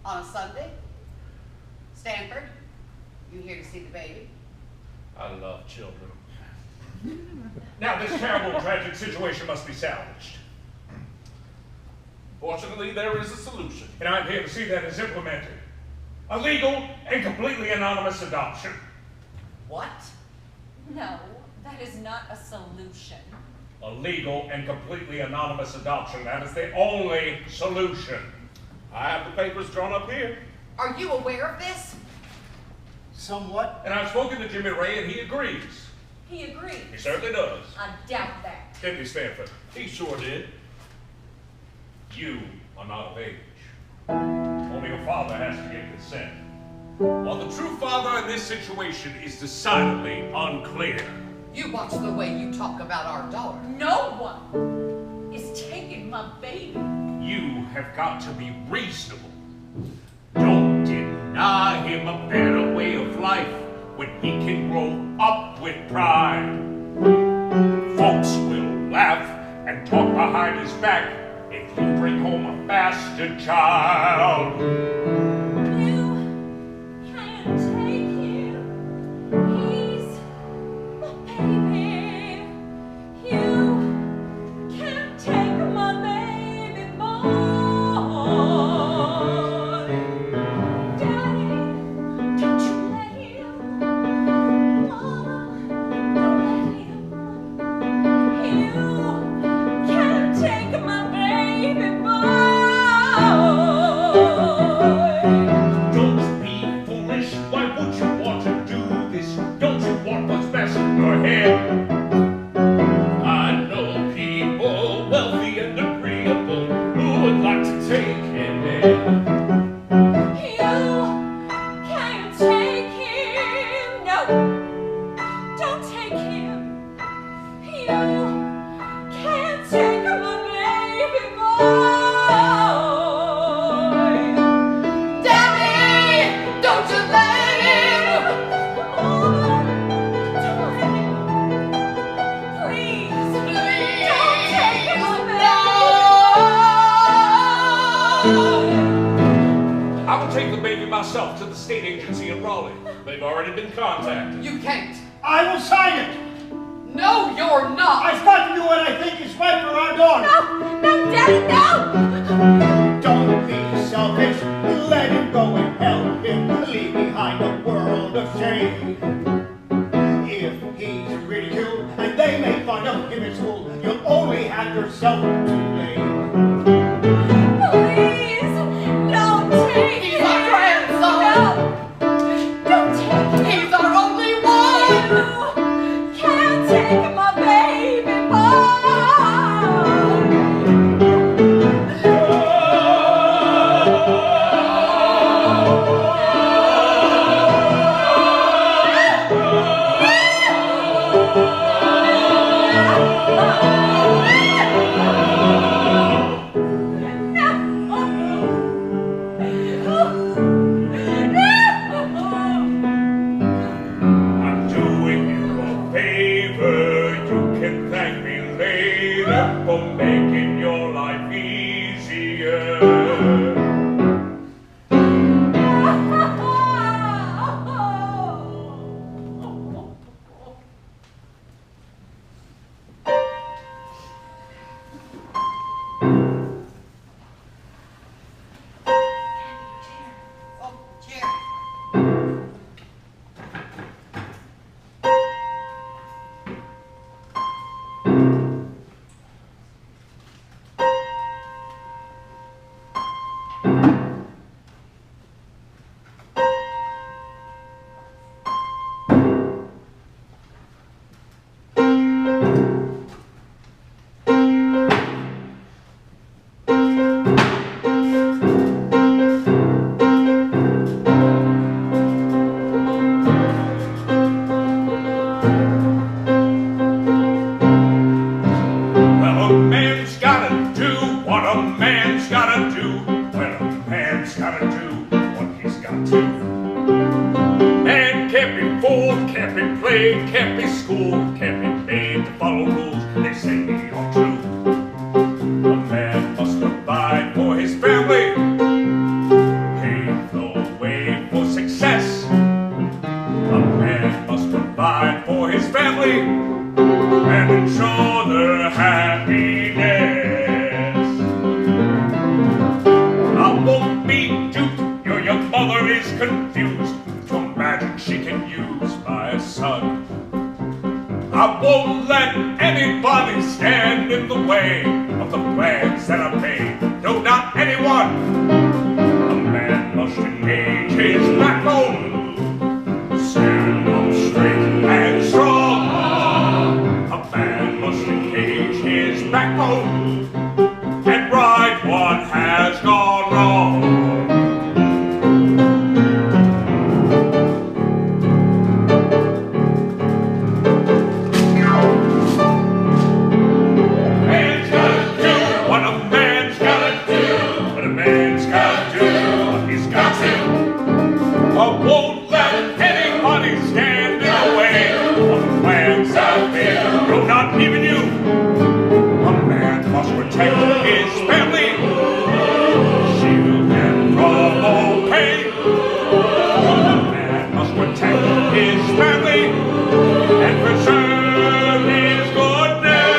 On a Sunday? Stanford, you here to see the baby? I love children. Now this terrible, tragic situation must be salvaged. Fortunately, there is a solution. And I'm here to see that it's implemented. A legal and completely anonymous adoption. What? No, that is not a solution. A legal and completely anonymous adoption. That is the only solution. I have the papers drawn up here. Are you aware of this? Somewhat. And I've spoken to Jimmy Ray and he agrees. He agrees. He certainly does. I doubt that. Didn't he, Stanford? He sure did. You are not of age. Only your father has to give consent. While the true father in this situation is decidedly unclear. You watch the way you talk about our daughter. No one is taking my baby. You have got to be reasonable. Don't deny him a better way of life when he can grow up with pride. Folks will laugh and talk behind his back if you bring home a bastard child. You can't take him. He's my baby. You can't take my baby boy. Daddy, don't you let him. Mama, don't let him. You can't take my baby boy. Don't be foolish. Why would you want to do this? Don't you want what's best for your head? I know people wealthy and agreeable who would like to take him in. You can't take him. No, don't take him. You can't take my baby boy. Daddy, don't you let him. Mama, don't let him. Please, don't take my baby. I will take the baby myself to the state agency in Raleigh. They've already been contacted. You can't. I will sign it. No, you're not. I've got to do what I think is right for our daughter. No, Daddy, no! Don't be selfish. Let him go and help him leave behind a world of shame. If he's ridiculed and they make fun of him at school, you'll only have yourself to blame. Please, don't take He's him! our grandson. No! Don't take him! He's our only one. You can't take my baby boy! man's gotta do, well, a man's gotta do what he's got to. Man can't be fooled, can't be played, can't be schooled, can't be made to follow rules they say he ought to. A man must provide for his family, pave the way for success. A man must provide for his family and ensure their happiness. I won't be duped, your mother is confused to imagine she can use my son. I won't let anybody stand in the way of the plans that I've made. No, not anyone. A man must engage his backbone, stand up straight and strong. A man must engage his backbone and right what has gone wrong. I won't let anybody stand in the way of the plans I've made. No, not even you. A man must protect his family, shield them from all pain. A man must protect his family and preserve his good name.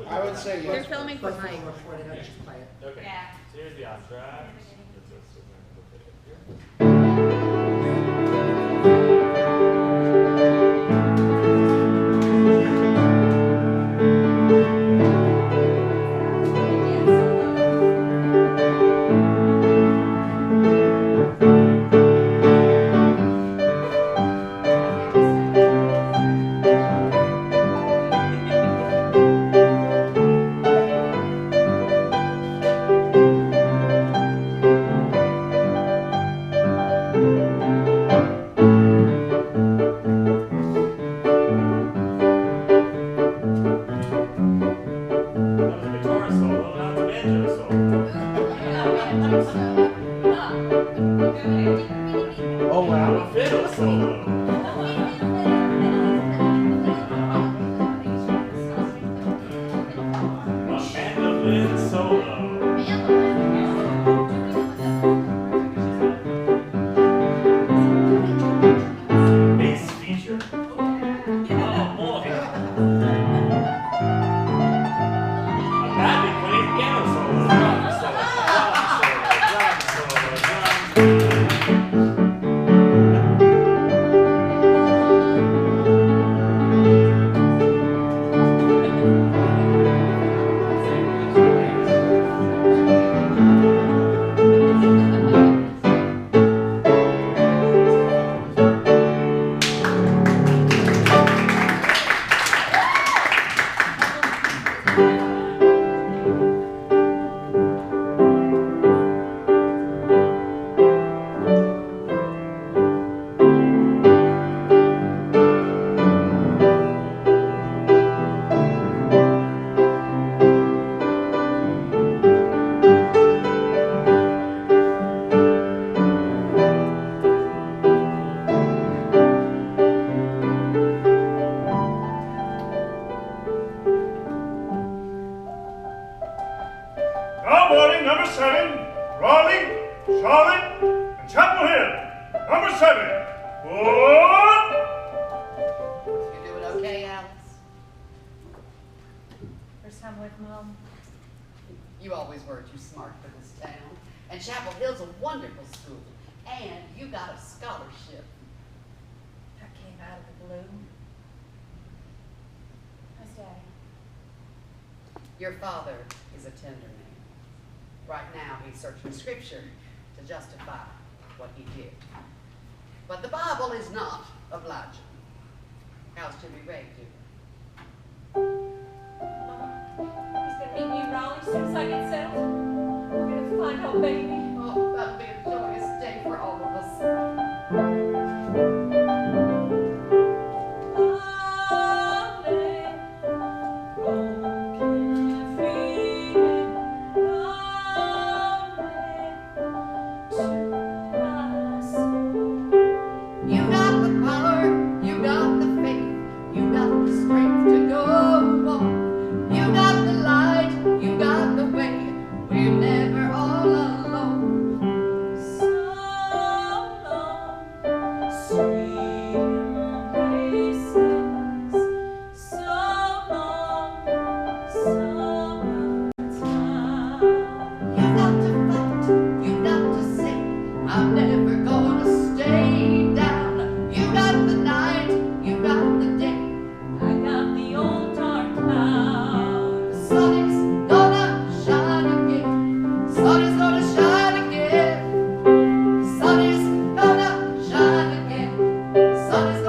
I would say yes. They're filming for Mike. Okay. Yeah. So here's the entract. Oh wow. A fiddle solo. A mandolin solo. Bass feature. Oh boy. A badly played piano solo. Drum solo. Drum solo. Drum solo. 7. What? You doing okay, Alice? First time away from home. You always were too smart for this town. And Chapel Hill's a wonderful school. And you got a scholarship. That came out of the blue. How's Daddy? Your father is a tender man. Right now, he's searching Scripture to justify what he did. But the Bible is not obliging. How's Jimmy Ray doing? He's gonna meet me in Raleigh as soon as I get settled. We're gonna find our baby. Oh, that'll be a joyous day for all of us. You got the power, you got the faith, you got the strength to go on. You got the light, you got the way. We're never all alone. So long, sweet embraces. So long, summertime. You got to fight, you got to say, I'm never gonna stay down. You got the night, you got the day. I got the old dark cloud. The sun is gonna shine again. Sun is gonna shine again. Sun is gonna shine again. Sun is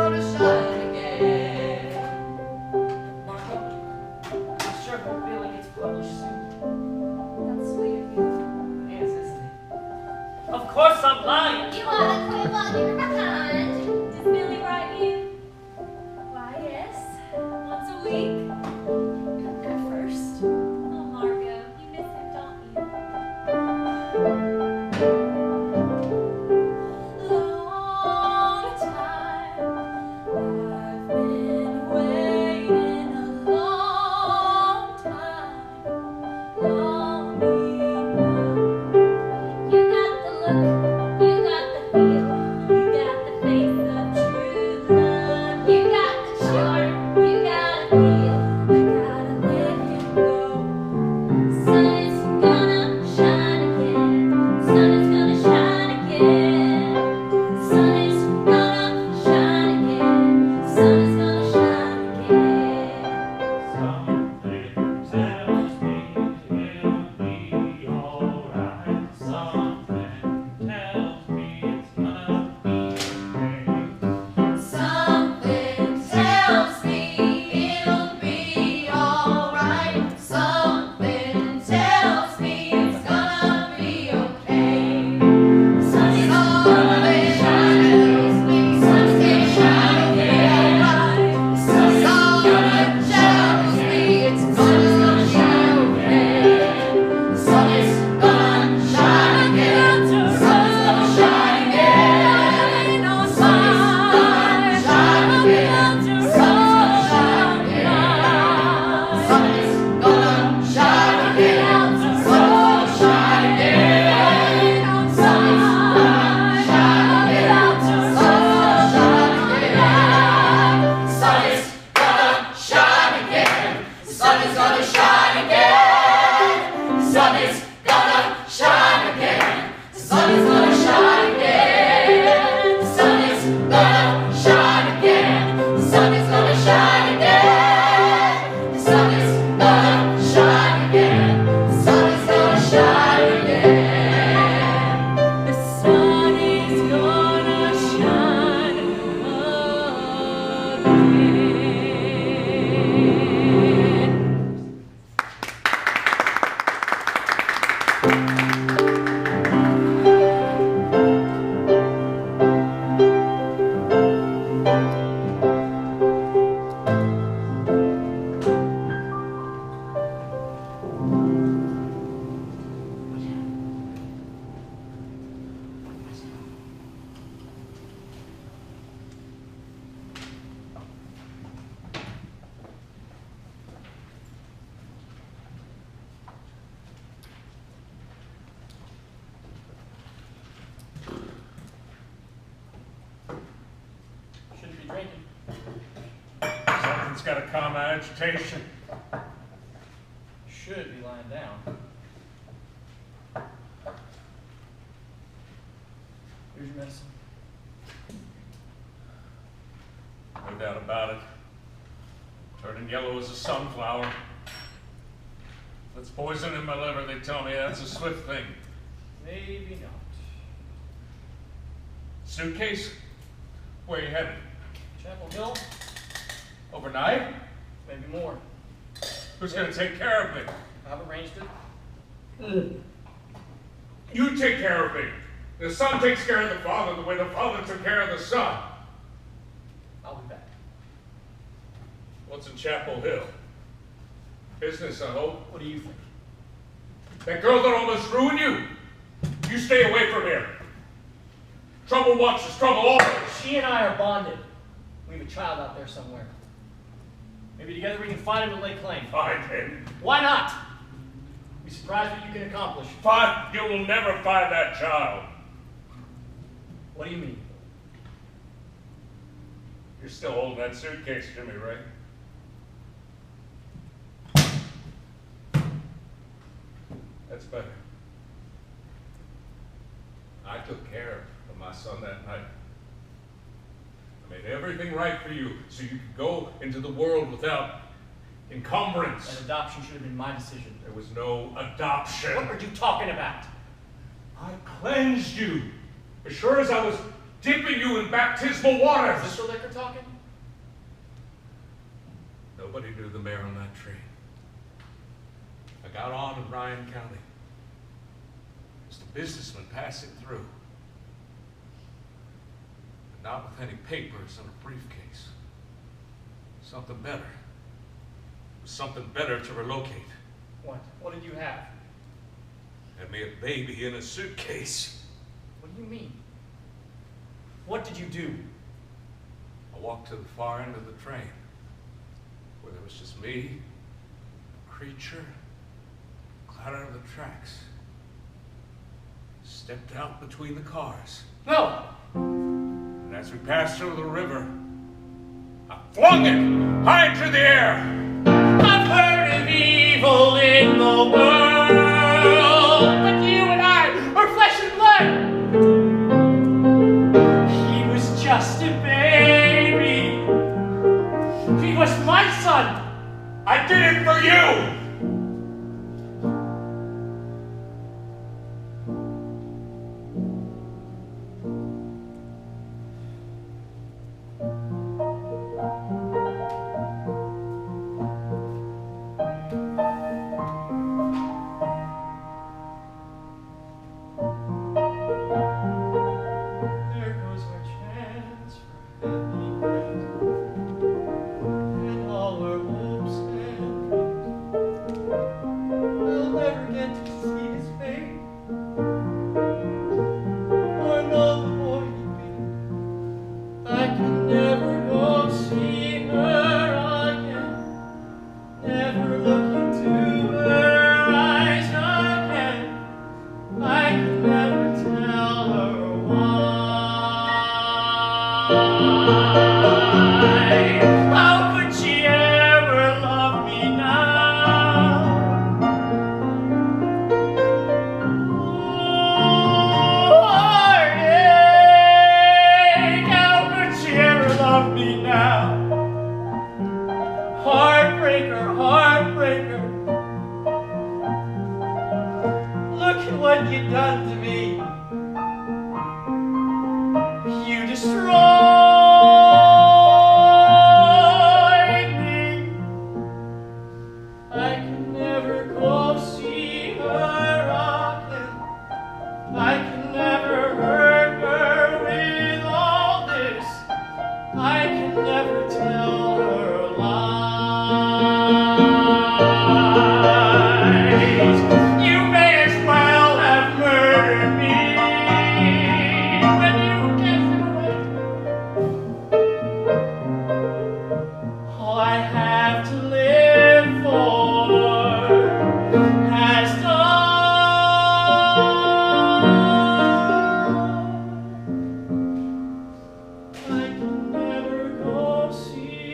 It's got to calm my agitation. Should be lying down. Here's your medicine. No doubt about it. Turning yellow as a sunflower. That's poison in my liver, they tell me. That's a swift thing. Maybe not. Suitcase? Where you headed? Chapel Hill? Overnight? Maybe more. Who's going to take care of me? I've arranged it. You take care of me. The son takes care of the father the way the father took care of the son. I'll be back. What's in Chapel Hill? Business, I hope. What do you think? That girl that almost ruined you? You stay away from here. Trouble once is trouble always. She and I are bonded. We have a child out there somewhere. Maybe together we can find him and lay claim. Find him. Why not? Be surprised what you can accomplish. But you will never find that child. What do you mean? You're still holding that suitcase, Jimmy Ray. That's better. I took care of my son that night. I made everything right for you so you could go into the world without encumbrance. That adoption should have been my decision. There was no adoption. What are you talking about? I cleansed you. As sure as I was dipping you in baptismal waters. Is this the liquor talking? Nobody knew the mayor on that train. I got on in Ryan County. Just a businessman passing through. But not with any papers and a briefcase. Something better. Something better to relocate. What? What did you have? Had me a baby in a suitcase. What do you mean? What did you do? I walked to the far end of the train, where there was just me, a creature, clatter of the tracks. Stepped out between the cars. No! And as we passed through the river, I flung it high into the air. I've heard of evil in the world, but you and I are flesh and blood. He was just a baby. He was my son. I did it for you. There goes our chance for happiness, and all our hopes and dreams. I'll never get to see his face, or know the boy he'd be. I can never go see her again, never look into her eyes again. I can never tell her why. How could she ever love me now? Heartache. How could she ever love me now? Heartbreaker, heartbreaker. Look at what you've done to me. You destroyed me. I can never go see her again. I can never hurt her with all this. I can never tell her lies. You may as well have murdered me when you cast away. All I have to live for has done. I can never go see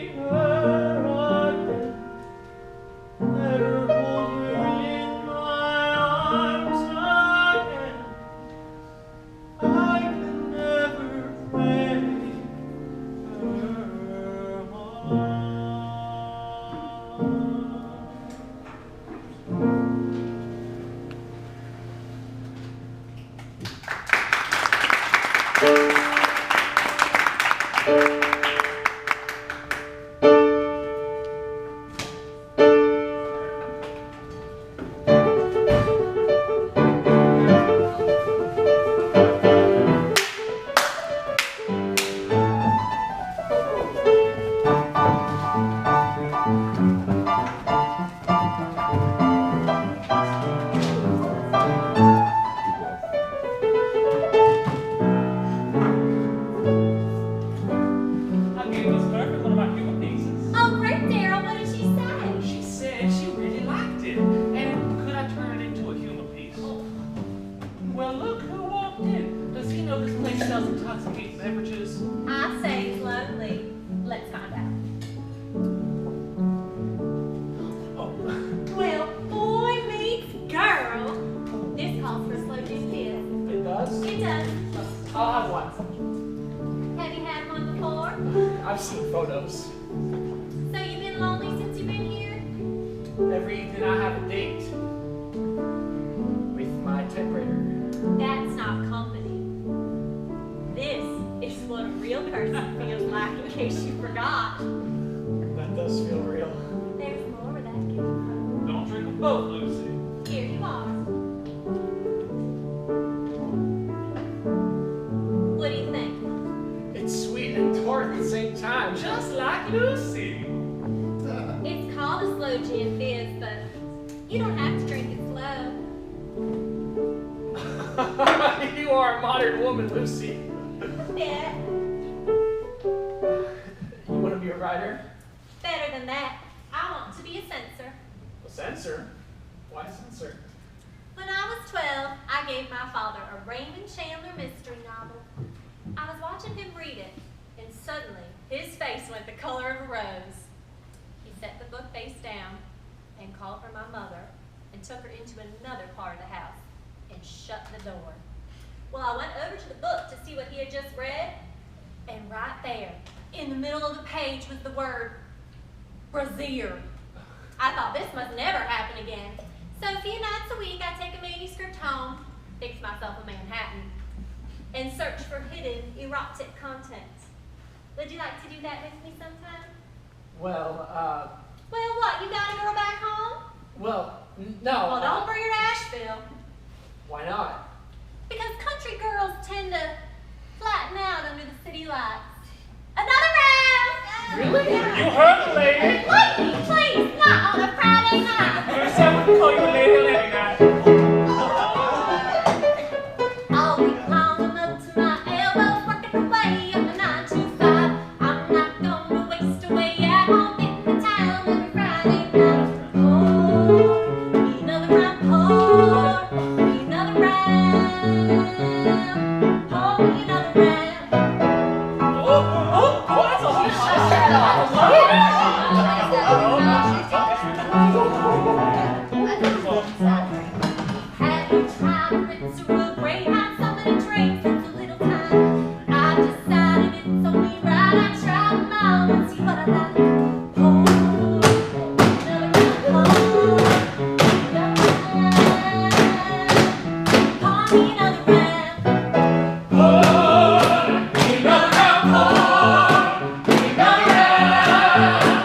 I gave Miss Murphy one of my humor pieces. Oh, great, Daryl. What did she say? She said she really liked it. And could I turn it into a humor piece? Well, look who walked in. Does he know this place sells intoxicating beverages? I say it's lonely. Let's find out. Oh, Well, boy meets girl. This calls for a slow juice fizz. It does? It does. I'll have one. Have you had one before? I've seen photos. So you've been lonely since you've been here? Every evening I have a date with my typewriter. That's not company. This is what a real person feels like, in case you forgot. That does feel real. There's more where that came from. don't drink them both, Lucy. Here you are. What do you think? It's sweet and tart at the same time. Just like Lucy. It's called a slow gin fizz, but you don't have to drink it slow. You are a modern woman, Lucy. Yeah, You want to be a writer? better than that. I want to be a censor. A censor? Why censor? When I was 12, I gave my father a Raymond Chandler mystery novel. I was watching him read it, and suddenly his face went the color of a rose. He set the book face down and called for my mother and took her into another part of the house and shut the door. Well, I went over to the book to see what he had just read, and right there, in the middle of the page, was the word brassiere. I thought this must never happen again. So a few nights a week, I take a manuscript home, fix myself a Manhattan, and search for hidden erotic content. Would you like to do that with me sometime? Well, Well, what, you got a girl back home? no. Well, don't bring her to Asheville, Why not? because country girls tend to flatten out under the city lights. Another round! Really? You heard the lady. Lady, please, not on a Friday night. You said I wouldn't call you a lady on any night. I'll be long up to my elbows, working away on the 9 to 5. I'm not gonna waste away at home, getting the town every Friday night. Pour me another round, pour me another round, pour me another round. That's a whole Have you tried a Ritz or a Greyhound? So many drinks, it's a little time. I've decided it's only right I try them all and see what I like. Pour another round, pour another round, pour me another round.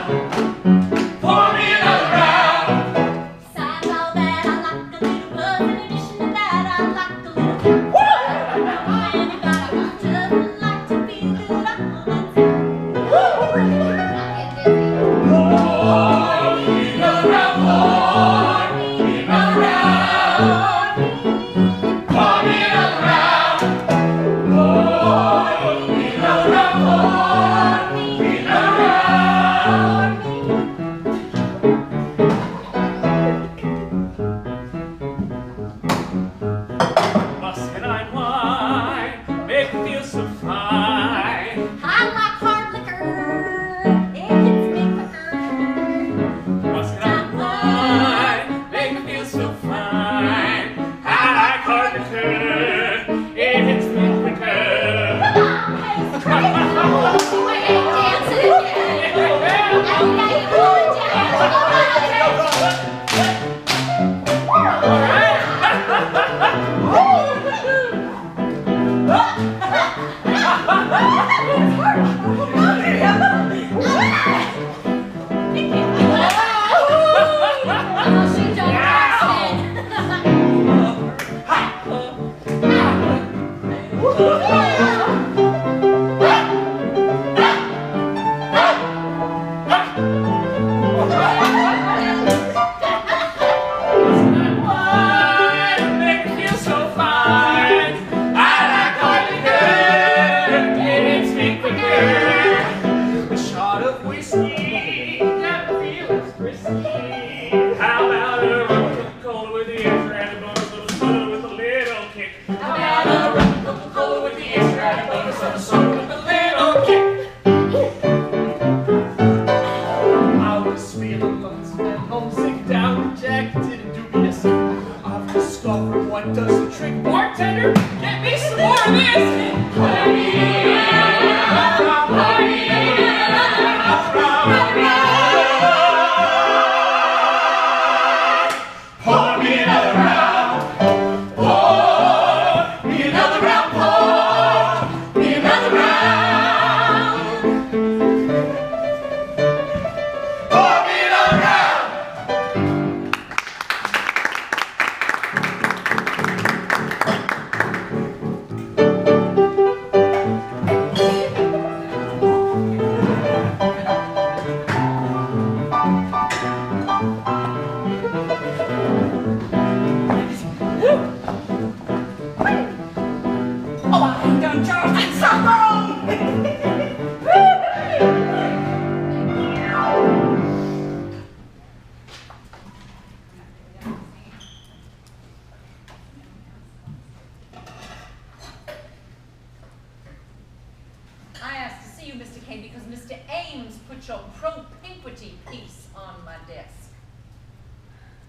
Mr. Kane, because Mr. Ames put your propinquity piece on my desk.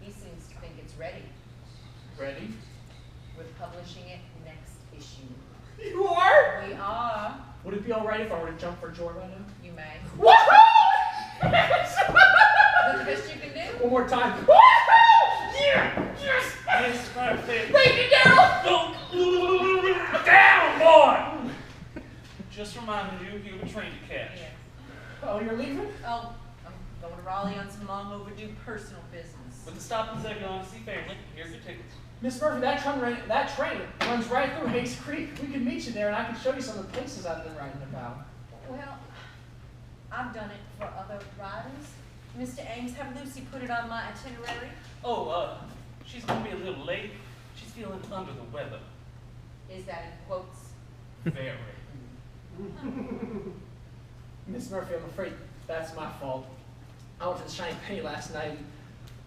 He seems to think it's ready. Ready? We're publishing it next issue. You are? We are. Would it be alright if I were to jump for joy right now? You may. Woohoo! Is the best you can do? One more time. Woohoo! Yeah! Yes! Miss Murphy. Thank you, Daryl! Down, boy! Just reminded you, you have a train to catch. Yeah. Oh, you're leaving? Oh, I'm going to Raleigh on some long overdue personal business. With the stop in Zebulon to see family, here's your tickets. Miss Murphy, that train runs right through Hayes Creek. We can meet you there, and I can show you some of the places I've been writing about. Well, I've done it for other riders. Mr. Ames, have Lucy put it on my itinerary? Oh, she's gonna be a little late. She's feeling under the weather. Is that in quotes? Very. Miss Murphy, I'm afraid that's my fault. I went to the Shiny Penny last night.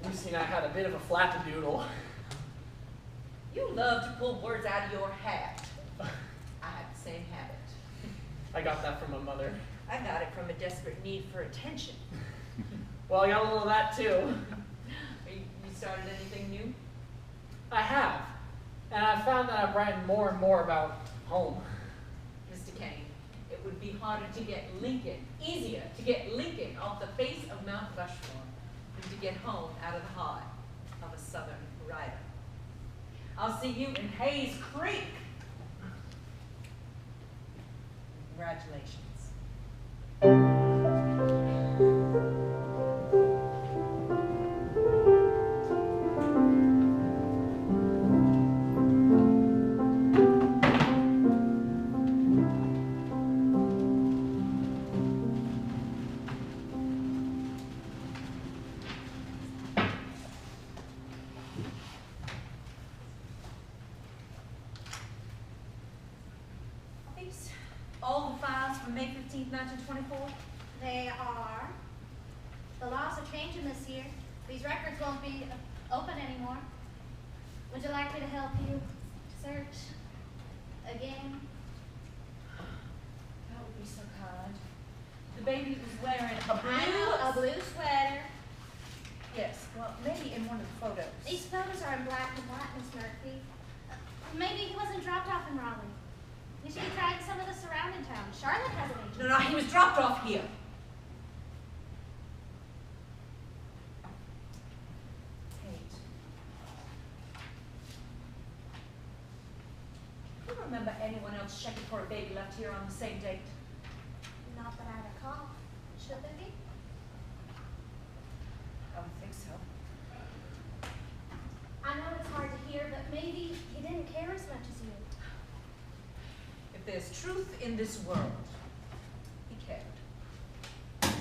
Lucy and I had a bit of a flappadoodle. You love to pull words out of your hat. I have the same habit. I got that from my mother. I got it from a desperate need for attention. Well, I got a little of that too. You started anything new? I have. And I found that I'm writing more and more about home. Mr. Kane, it would be harder to get Lincoln, easier to get Lincoln off the face of Mount Rushmore than to get home out of the heart of a Southern writer. I'll see you in Hayes Creek. Congratulations. All the files from May 15th, 1924? They are. The laws are changing this year. These records won't be open anymore. Would you like me to help you search again? That would be so kind. The baby was wearing I know, a blue sweater. Yes, well, maybe in one of the photos. These photos are in black and white, Miss Murphy. Maybe he wasn't dropped off in Raleigh. You should be trying some of the surrounding towns. Charlotte has an agent. No, he was dropped off here. Kate. Do you remember anyone else checking for a baby left here on the same date? Not that I recall. Should there be? I don't think so. I know it's hard to hear, but maybe he didn't care as much as you. If there's truth in this world, he cared.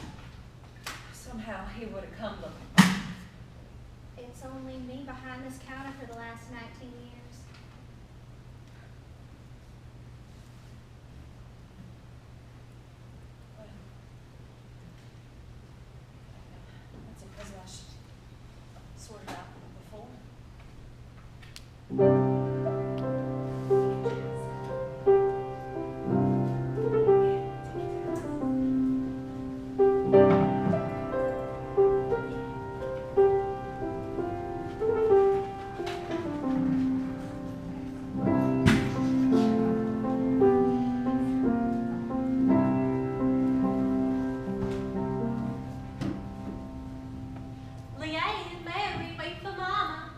Somehow he would have come looking. It's only me behind this counter for the last 19 years. Well, that's a puzzle I should sort it out before. Leanne, Mary, wait for Mama.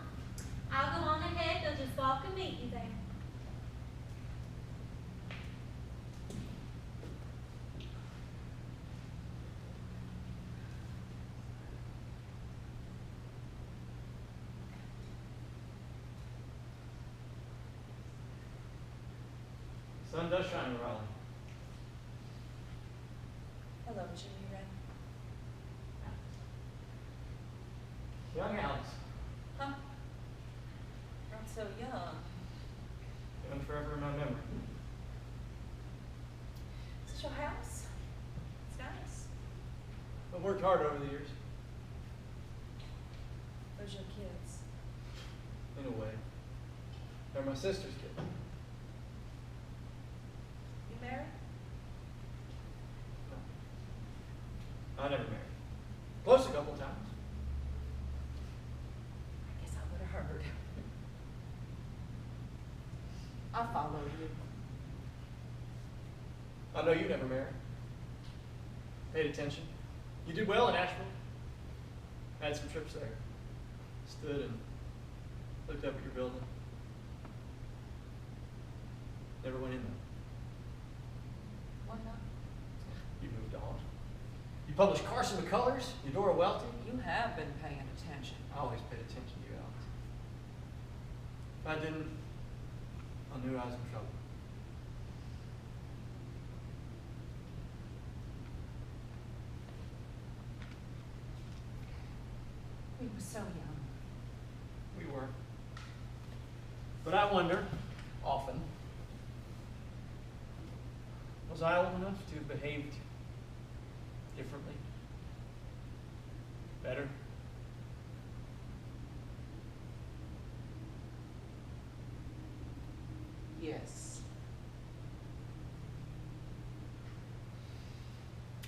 I'll go on ahead. They'll just walk and meet you there. Sun does shine in Raleigh. Hello, Jimmy Ray. Young Alex. Huh? Not so young. Young forever in my memory. Is this your house? It's nice. I've worked hard over the years. Those your kids. In a way. They're my sister's kids. You married? I never married. Close a couple times. I guess I would have heard. I follow you. I know you never married. Paid attention. You did well in Asheville. Had some trips there. Stood and looked up at your building. Never went in there. Why not? You moved on. You published Carson McCullers, Eudora Welty. You have been paying attention. I always paid attention to you, Alex. If I didn't, I knew I was in trouble. We were so young. We were. But I wonder, often, was I old enough to have behaved differently? Better? Yes.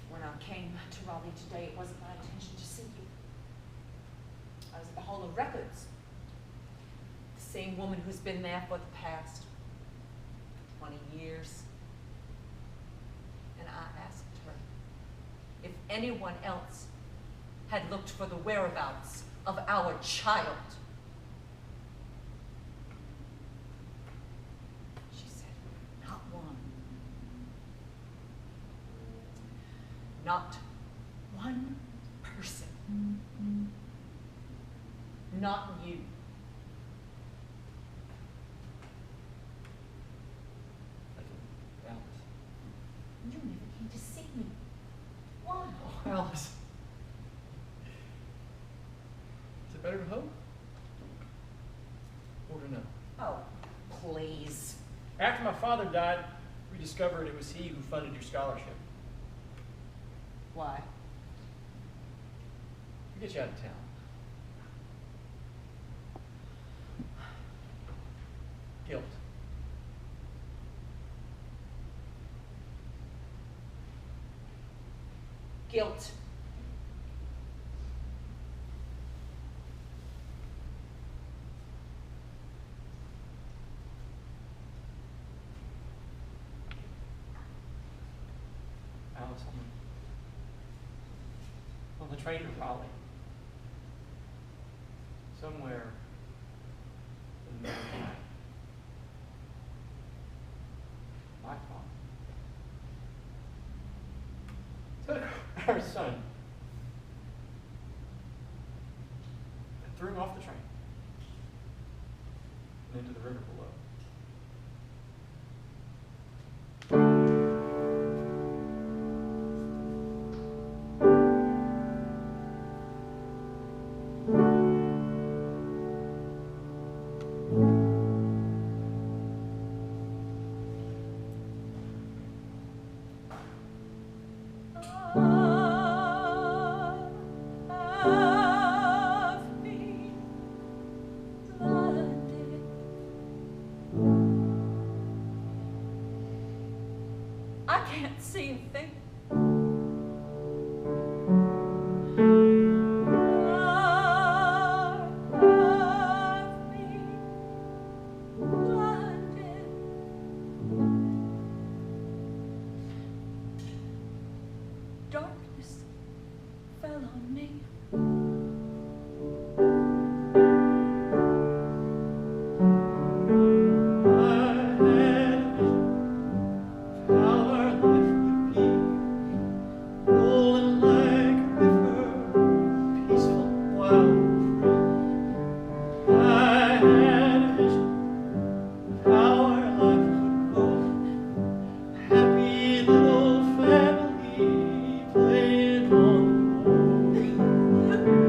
When I came to Raleigh today, it wasn't my intention to see you. I was at the Hall of Records. The same woman who's been there for the past 20 years. And I asked her if anyone else had looked for the whereabouts of our child. She said, not one. Not one person. Not you. Alice. You never came to see me. Why? Oh, Alice. Is it better to hope? Or to know? Oh, please. After my father died, we discovered it was he who funded your scholarship. Why? To get you out of town. Guilt. Guilt. Alice, on the train to Raleigh, somewhere in the middle of the night, my father took our son and threw him off the train and into the river below. I can't see a thing. Darkness fell on me. Happy little family playing on the road.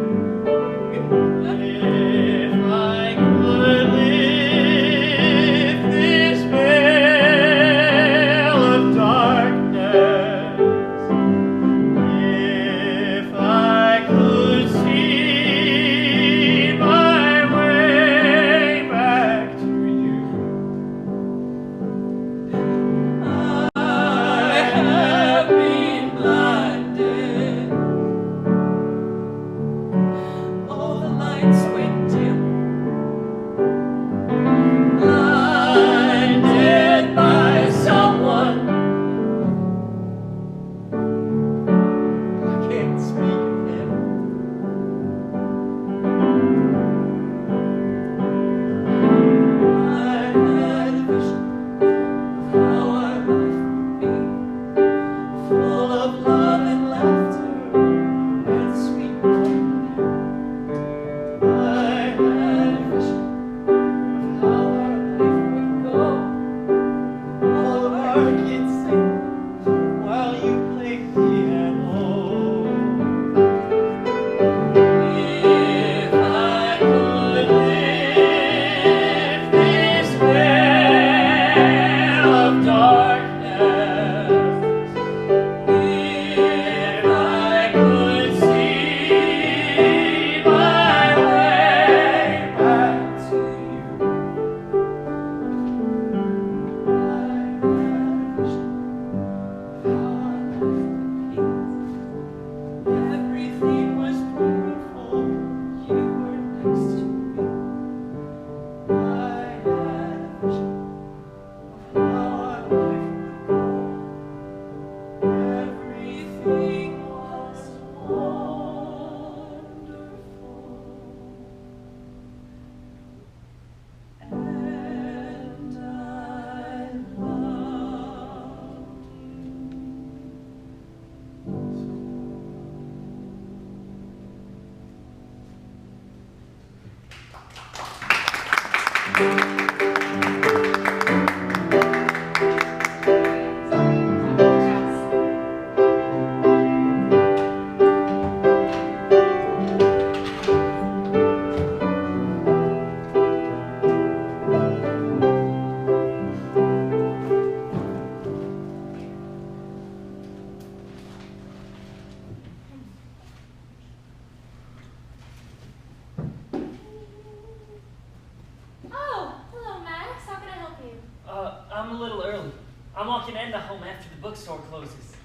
bookstore closes.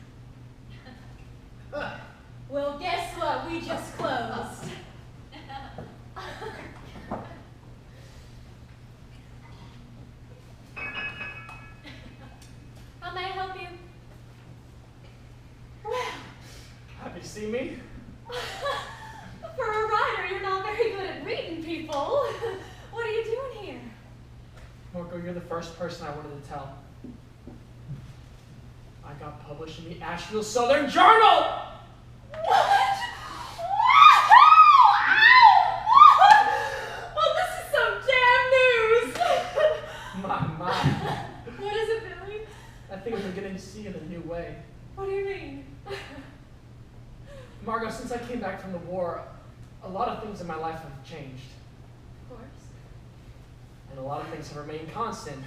Well, guess what? We just closed. How may I help you? Well, Have you seen me? for a writer, you're not very good at reading people. What are you doing here? Marco, you're the first person I wanted to tell. I got published in the Asheville Southern Journal! What? Well, this is some damn news. My. What is it, Billy? I think I'm beginning to see in a new way. What do you mean? Margot, since I came back from the war, a lot of things in my life have changed. Of course. And a lot of things have remained constant.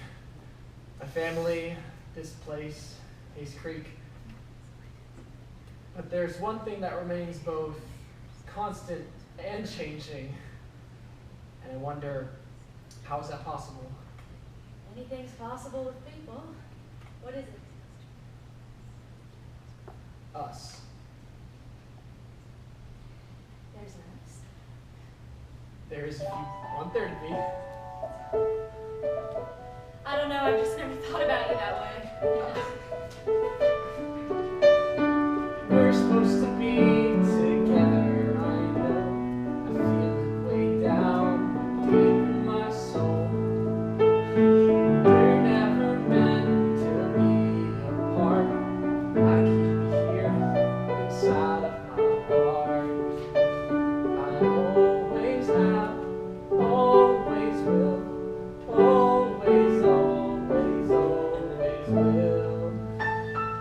My family, this place, Hayes Creek. But there's one thing that remains both constant and changing. And I wonder, how is that possible? Anything's possible with people. What is it? Us. There's us. There is if you want there to be. I don't know, I've just never thought about you that way. We're supposed to be together, I know. I feel it way down deep in my soul. We're never meant to be apart. I keep you here inside of my heart. I always have, always will, always, always, always will.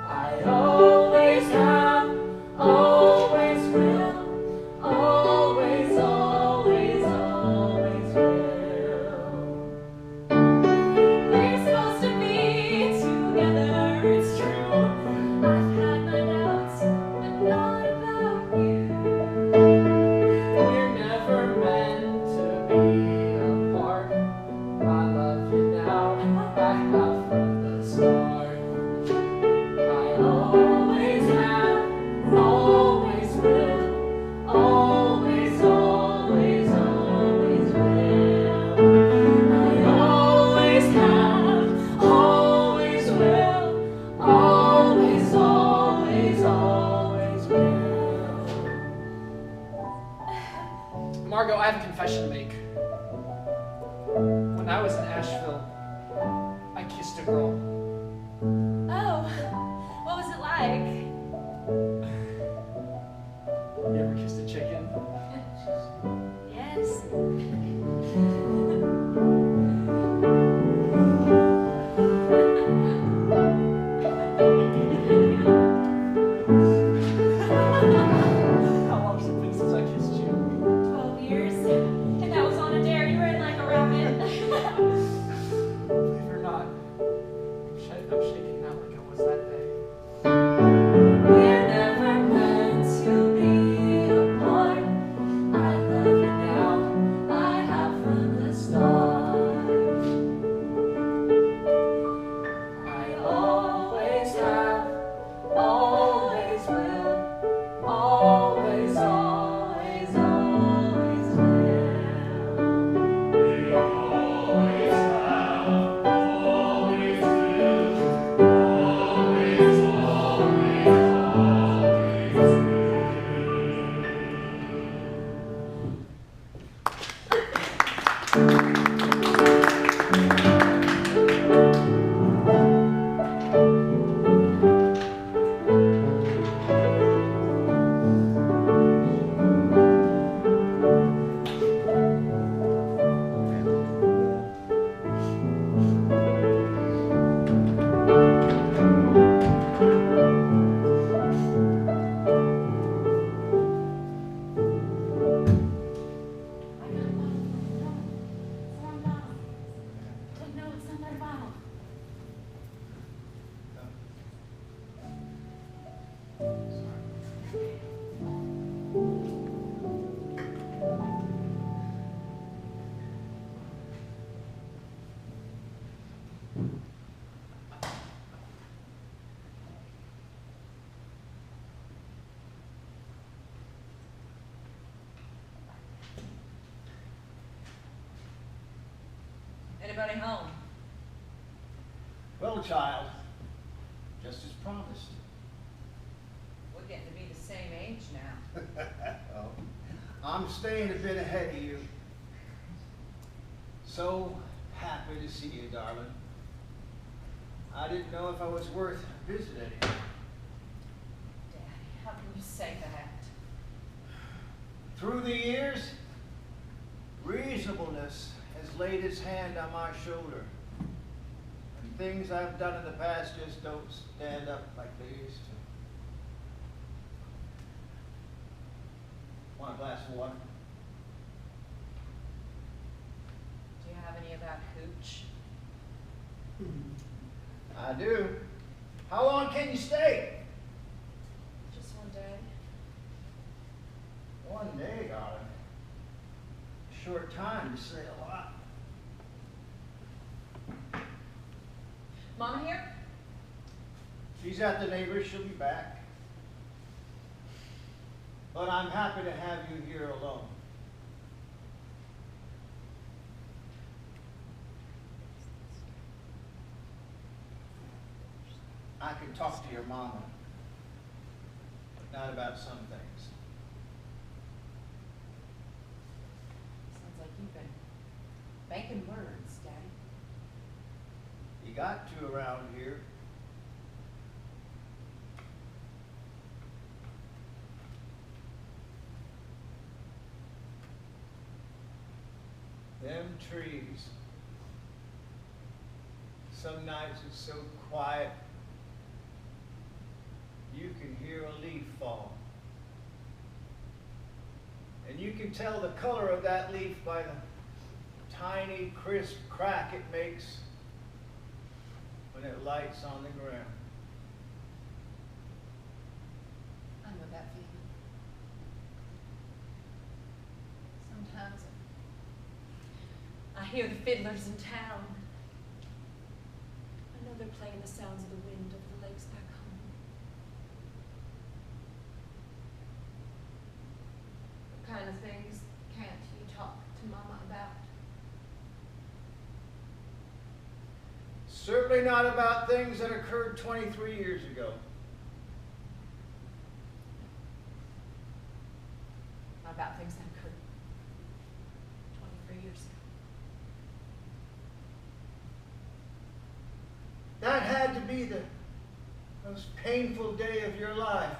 I always have, always will, always, always, always will. We're supposed to be together, it's true. I've had my doubts, but not about you. We're never meant to be apart. I love you now, I have from the start. I always have, always will, always, always, always will. I always have, always will, always, always, always will. Margot, I have a confession to make. When I was in Asheville, I kissed a girl. Oh, what was it like? You ever kissed a chicken? Yes. How long's it been since I kissed you? 12 years. And that was on a dare you ran like a rabbit. Believe it or not, I'm shaking now like I was that day. We're never meant to be apart. I love you now. I anybody home? Well, child, just as promised. We're getting to be the same age now. Oh, I'm staying a bit ahead of you. So happy to see you, darling. I didn't know if I was worth visiting. Daddy, how can you say that? Through the years, reasonableness has laid its hand on my shoulder. And things I've done in the past just don't stand up like they used to. Want a glass of water? Do you have any of that hooch? I do. How long can you stay? Just one day. One day, darling. A short time to say a lot. Mama here? She's at the neighbors. She'll be back. But I'm happy to have you here alone. I can talk to your mama, but not about some things. Sounds like you've been making words, Daddy. You got to around here. Them trees. Some nights it's so quiet, you can hear a leaf fall. And you can tell the color of that leaf by the tiny, crisp crack it makes when it lights on the ground. I know that feeling. Sometimes I hear the fiddlers in town. I know they're playing the sounds of the wind over the lakes back home. What kind of things can't you talk to Mama about? Certainly not about things that occurred 23 years ago. Not about things that occurred 23 years ago. That had to be the most painful day of your life.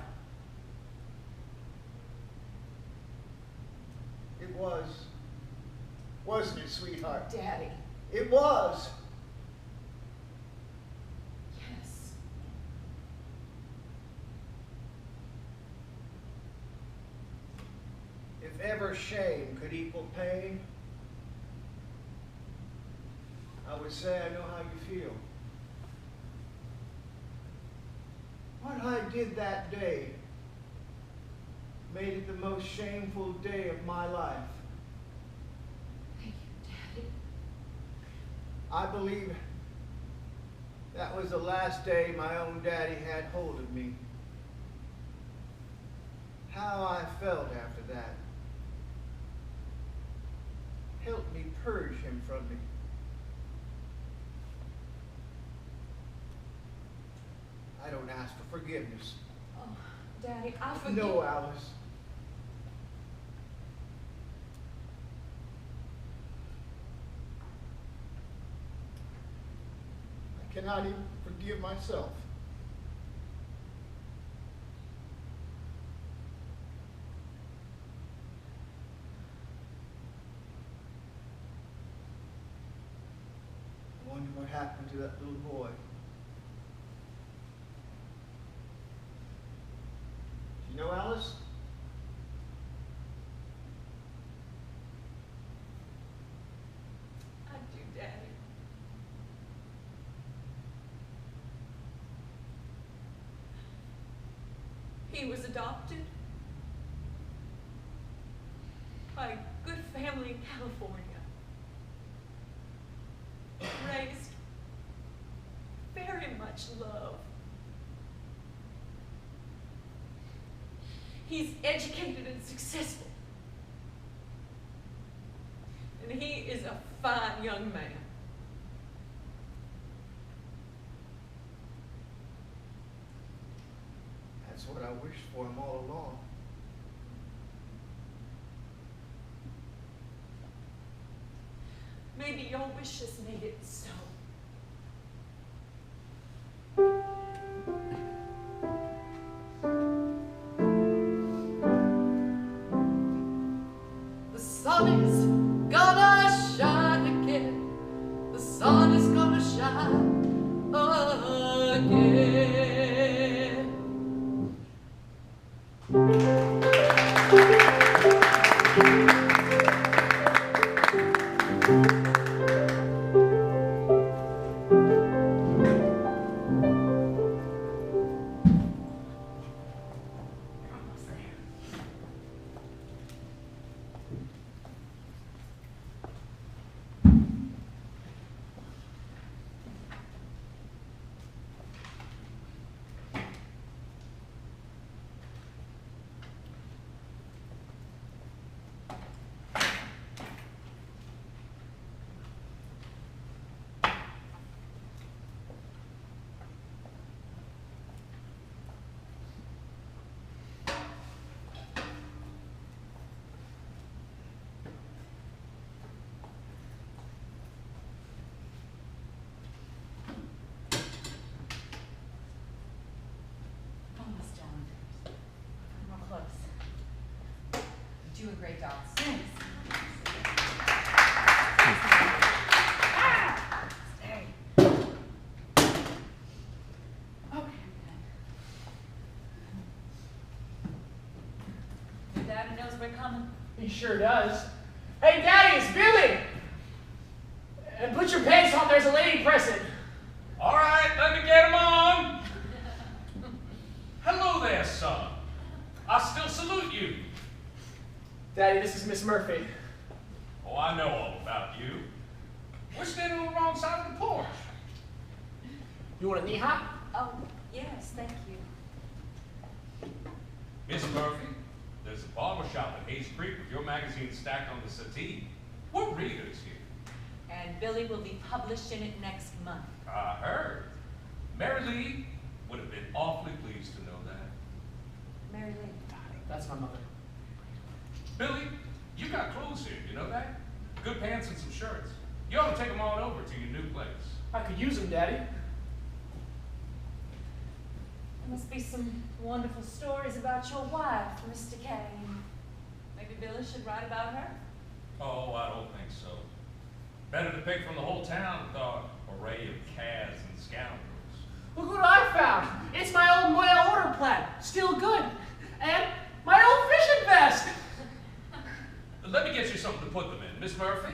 It was. Wasn't it, sweetheart? Daddy. It was. Yes. If ever shame could equal pain, I would say I know how you feel. What I did that day made it the most shameful day of my life. Thank you, Daddy. I believe that was the last day my own daddy had hold of me. How I felt after that helped me purge him from me. I don't ask for forgiveness. Oh, Daddy, I forgive. No, Alice. I cannot even forgive myself. I wonder what happened to that little boy. You know, Alice? I do, Daddy. He was adopted by a good family in California. Raised very much love. He's educated and successful. And he is a fine young man. for him all along. Maybe your wishes made it so. The sun is gonna shine again. The sun is gonna shine again. Almost done. Real close. You're doing great, dogs. Thanks. Stay. Okay, Your daddy knows we're coming. He sure does. Hey, Daddy, it's Billy! And put your pants on, there's a lady present. All right, let me get him on. Hello there, son. I still salute you. Daddy, this is Miss Murphy. Oh, I know all about you. We're standing on the wrong side of the porch. You want a knee hop? Oh, yes, thank you. Miss Murphy, there's a barber shop at Hayes Creek with your magazine stacked on the settee. We're readers here. And Billy will be published in it next month. I heard. Mary Lee would have been awfully pleased to know that. Mary Lee. That's my mother. Billy, you got clothes here, you know that? Good pants and some shirts. You ought to take them on over to your new place. I could use them, Daddy. There must be some wonderful stories about your wife, Mr. Kane. Maybe Billy should write about her? Oh, I don't think so. Better to pick from the whole town with our array of cads and scoundrels. Look what I found. It's my old mail order plan. Still good. And my old fishing vest. Let me get you something to put them in. Miss Murphy?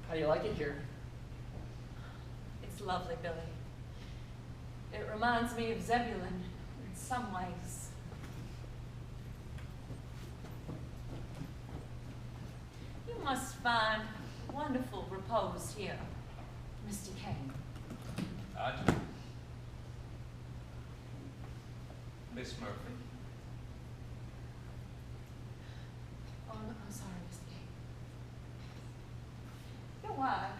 How do you like it here? It's lovely, Billy. It reminds me of Zebulon in some ways. You must find wonderful repose here, Mr. Kane. I do. Miss Murphy? Oh, no, I'm sorry, Mr. Kane. Your wife,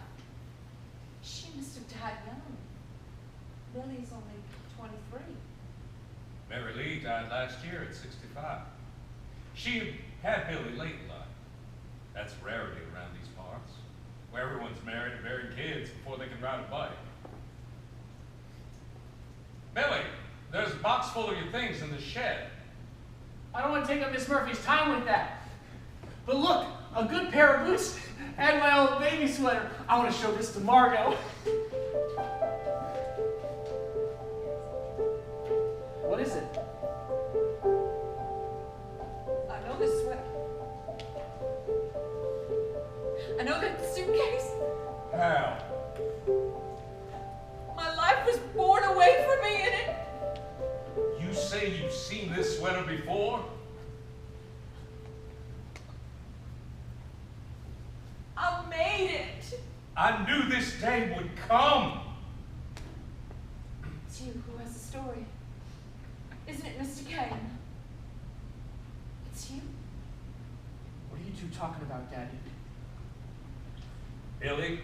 she must have died young. Billy's only 23. Mary Lee died last year at 65. She had Billy late in life. That's rarity around these parts, where everyone's married and bearing kids before they can ride a bike. Billy, there's a box full of your things in the shed. I don't want to take up Miss Murphy's time with that. But look, a good pair of boots and my old baby sweater. I want to show this to Margot. What is it? I know this sweater. I know that suitcase. How? My life was born away from me in it. You say you've seen this sweater before? I made it. I knew this day would come. It's you who has the story. Isn't it, Mr. Kane? It's you. What are you two talking about, Daddy? Billy,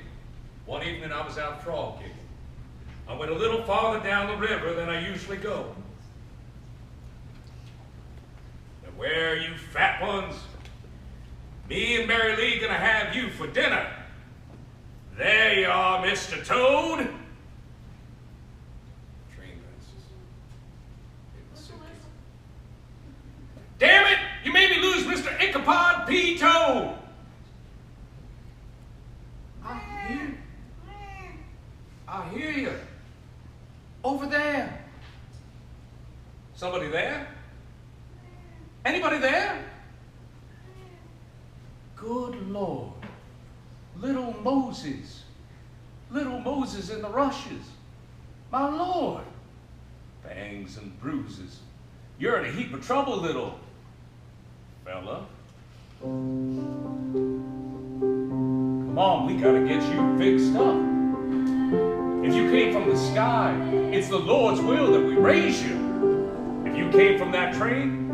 one evening I was out frog gigging. I went a little farther down the river than I usually go. And where are you fat ones? Me and Mary Lee gonna have you for dinner. There you are, Mr. Toad. Train passes. Damn it! You made me lose Mr. Ichabod P. Toad. I hear you. Over there. Somebody there? Anybody there? Good Lord. Little Moses. Little Moses in the rushes. My Lord. Bangs and bruises. You're in a heap of trouble, little fella. Come on, we gotta get you fixed up. If you came from the sky, it's the Lord's will that we raise you. If you came from that train,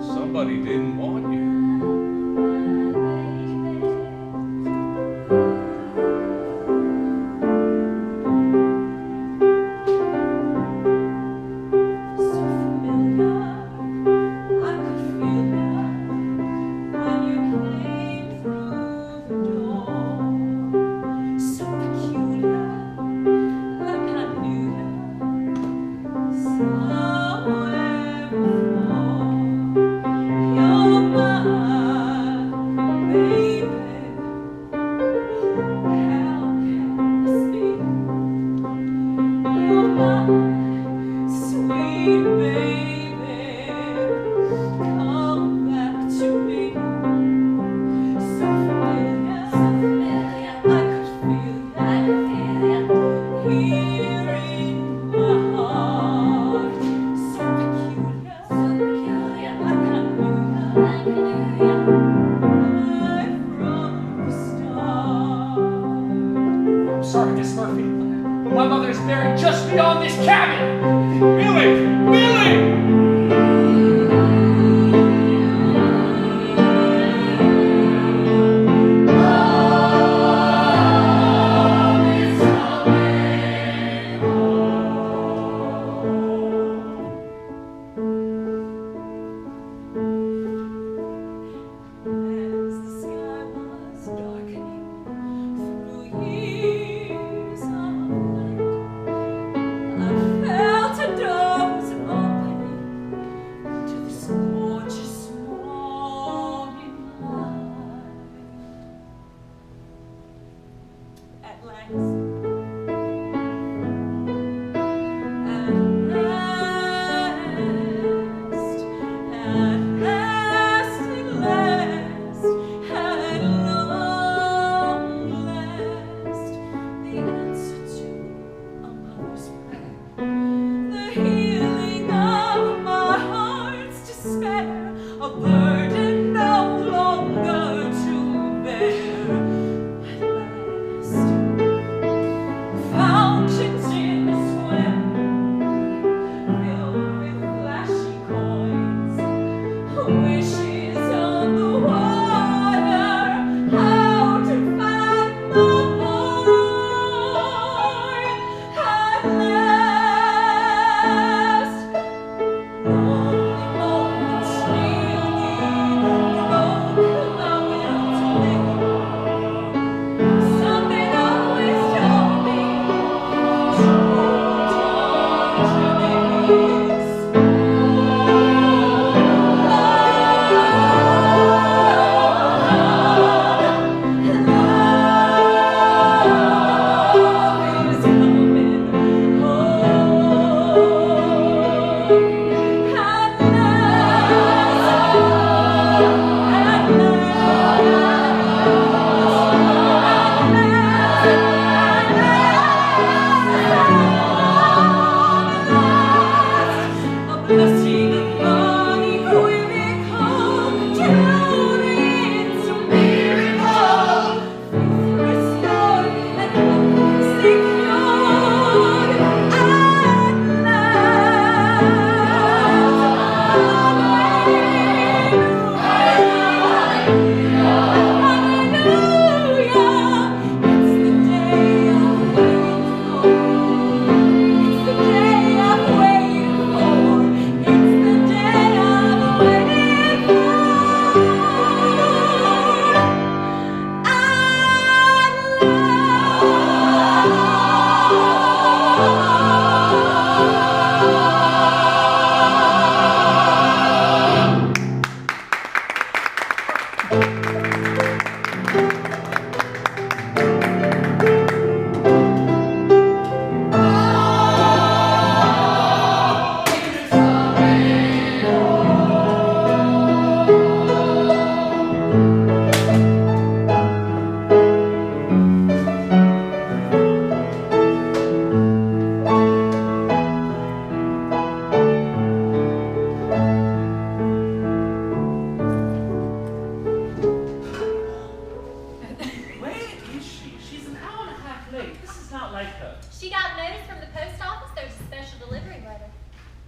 somebody didn't want you.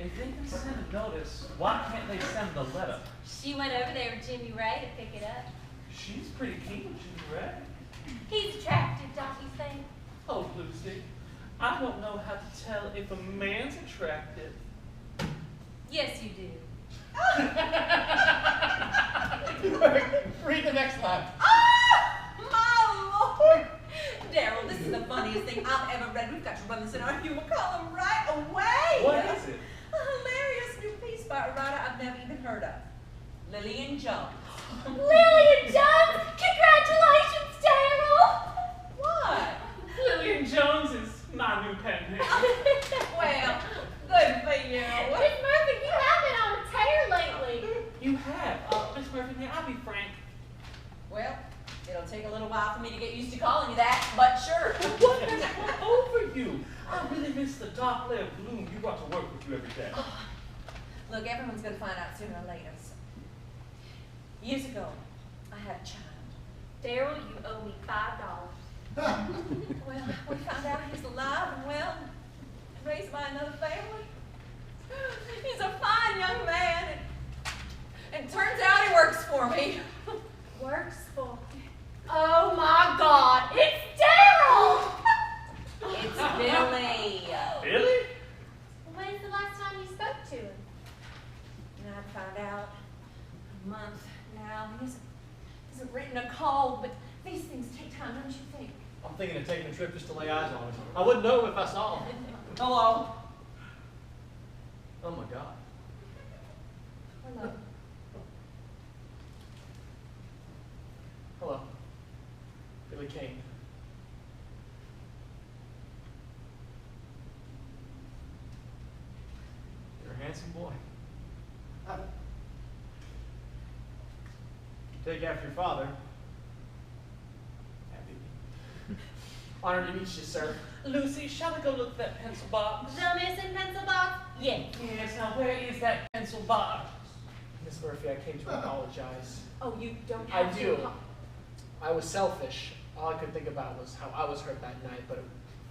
If they can send a notice, why can't they send the letter? She went over there with Jimmy Ray to pick it up. She's pretty keen on Jimmy Ray. He's attractive, don't you think? Oh, Lucy, I don't know how to tell if a man's attractive. Yes, you do. Read the next line. My Lord! Daryl, this is the funniest thing I've ever read. We've got to run this in our humor column right away. What is it? A hilarious new piece by a writer I've never even heard of. Lillian Jones. Lillian Jones! Congratulations, Daryl! What? Lillian Jones is my new pen name. Well, good for you. Miss Murphy, you have been on a tear lately. You have. Miss Murphy, may I be frank? Well, it'll take a little while for me to get used to calling you that, but sure. What has come over you? I really miss the dark layer of gloom you brought to work with you every day. Look, everyone's going to find out sooner or later. So. Years ago, I had a child. Daryl, you owe me $5. Well, we found out he's alive and well, and raised by another family. He's a fine young man, and turns out he works for me. Works for me. Oh my God, it's Daryl! It's Billy. Billy? When's the last time you spoke to him? And I found out a month now. He hasn't written a call, but these things take time, don't you think? I'm thinking of taking a trip just to lay eyes on him. I wouldn't know him if I saw him. Hello. Oh my God. Hello. Hello. Billy Kane. You're a handsome boy. Take after your father. Happy. Honored to meet you, sir. Lucy, shall we go look at that pencil box? The missing pencil box? Yes. Yes, now where is that pencil box? Miss Murphy, I came to apologize. Oh, you don't I have do. to. I was selfish. All I could think about was how I was hurt that night, but it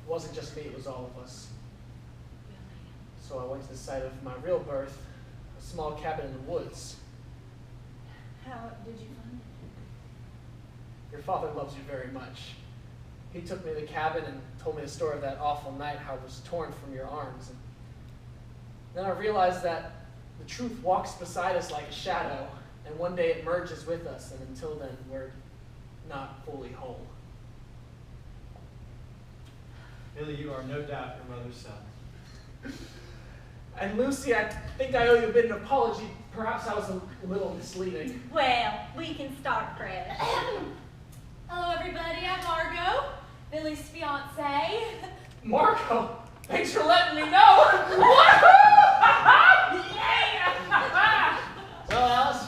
wasn't just me, it was all of us. So I went to the site of my real birth, a small cabin in the woods. How did you find it? Your father loves you very much. He took me to the cabin and told me the story of that awful night, how it was torn from your arms. And then I realized that the truth walks beside us like a shadow, and one day it merges with us, and until then, we're not fully whole. Billy, you are no doubt your mother's son. And Lucy, I think I owe you a bit of an apology. Perhaps I was a little misleading. Well, we can start fresh. Hello, everybody. I'm Margot, Billy's fiance. Marco, thanks for letting me know. Yeah! Well, Alice,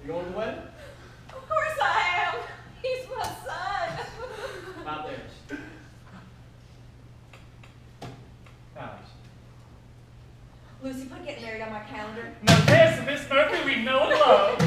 you going to the wedding? Of course I am. He's my son. Not theirs. Alice. Lucy, put getting married on my calendar. Now there's Miss Murphy we know and love.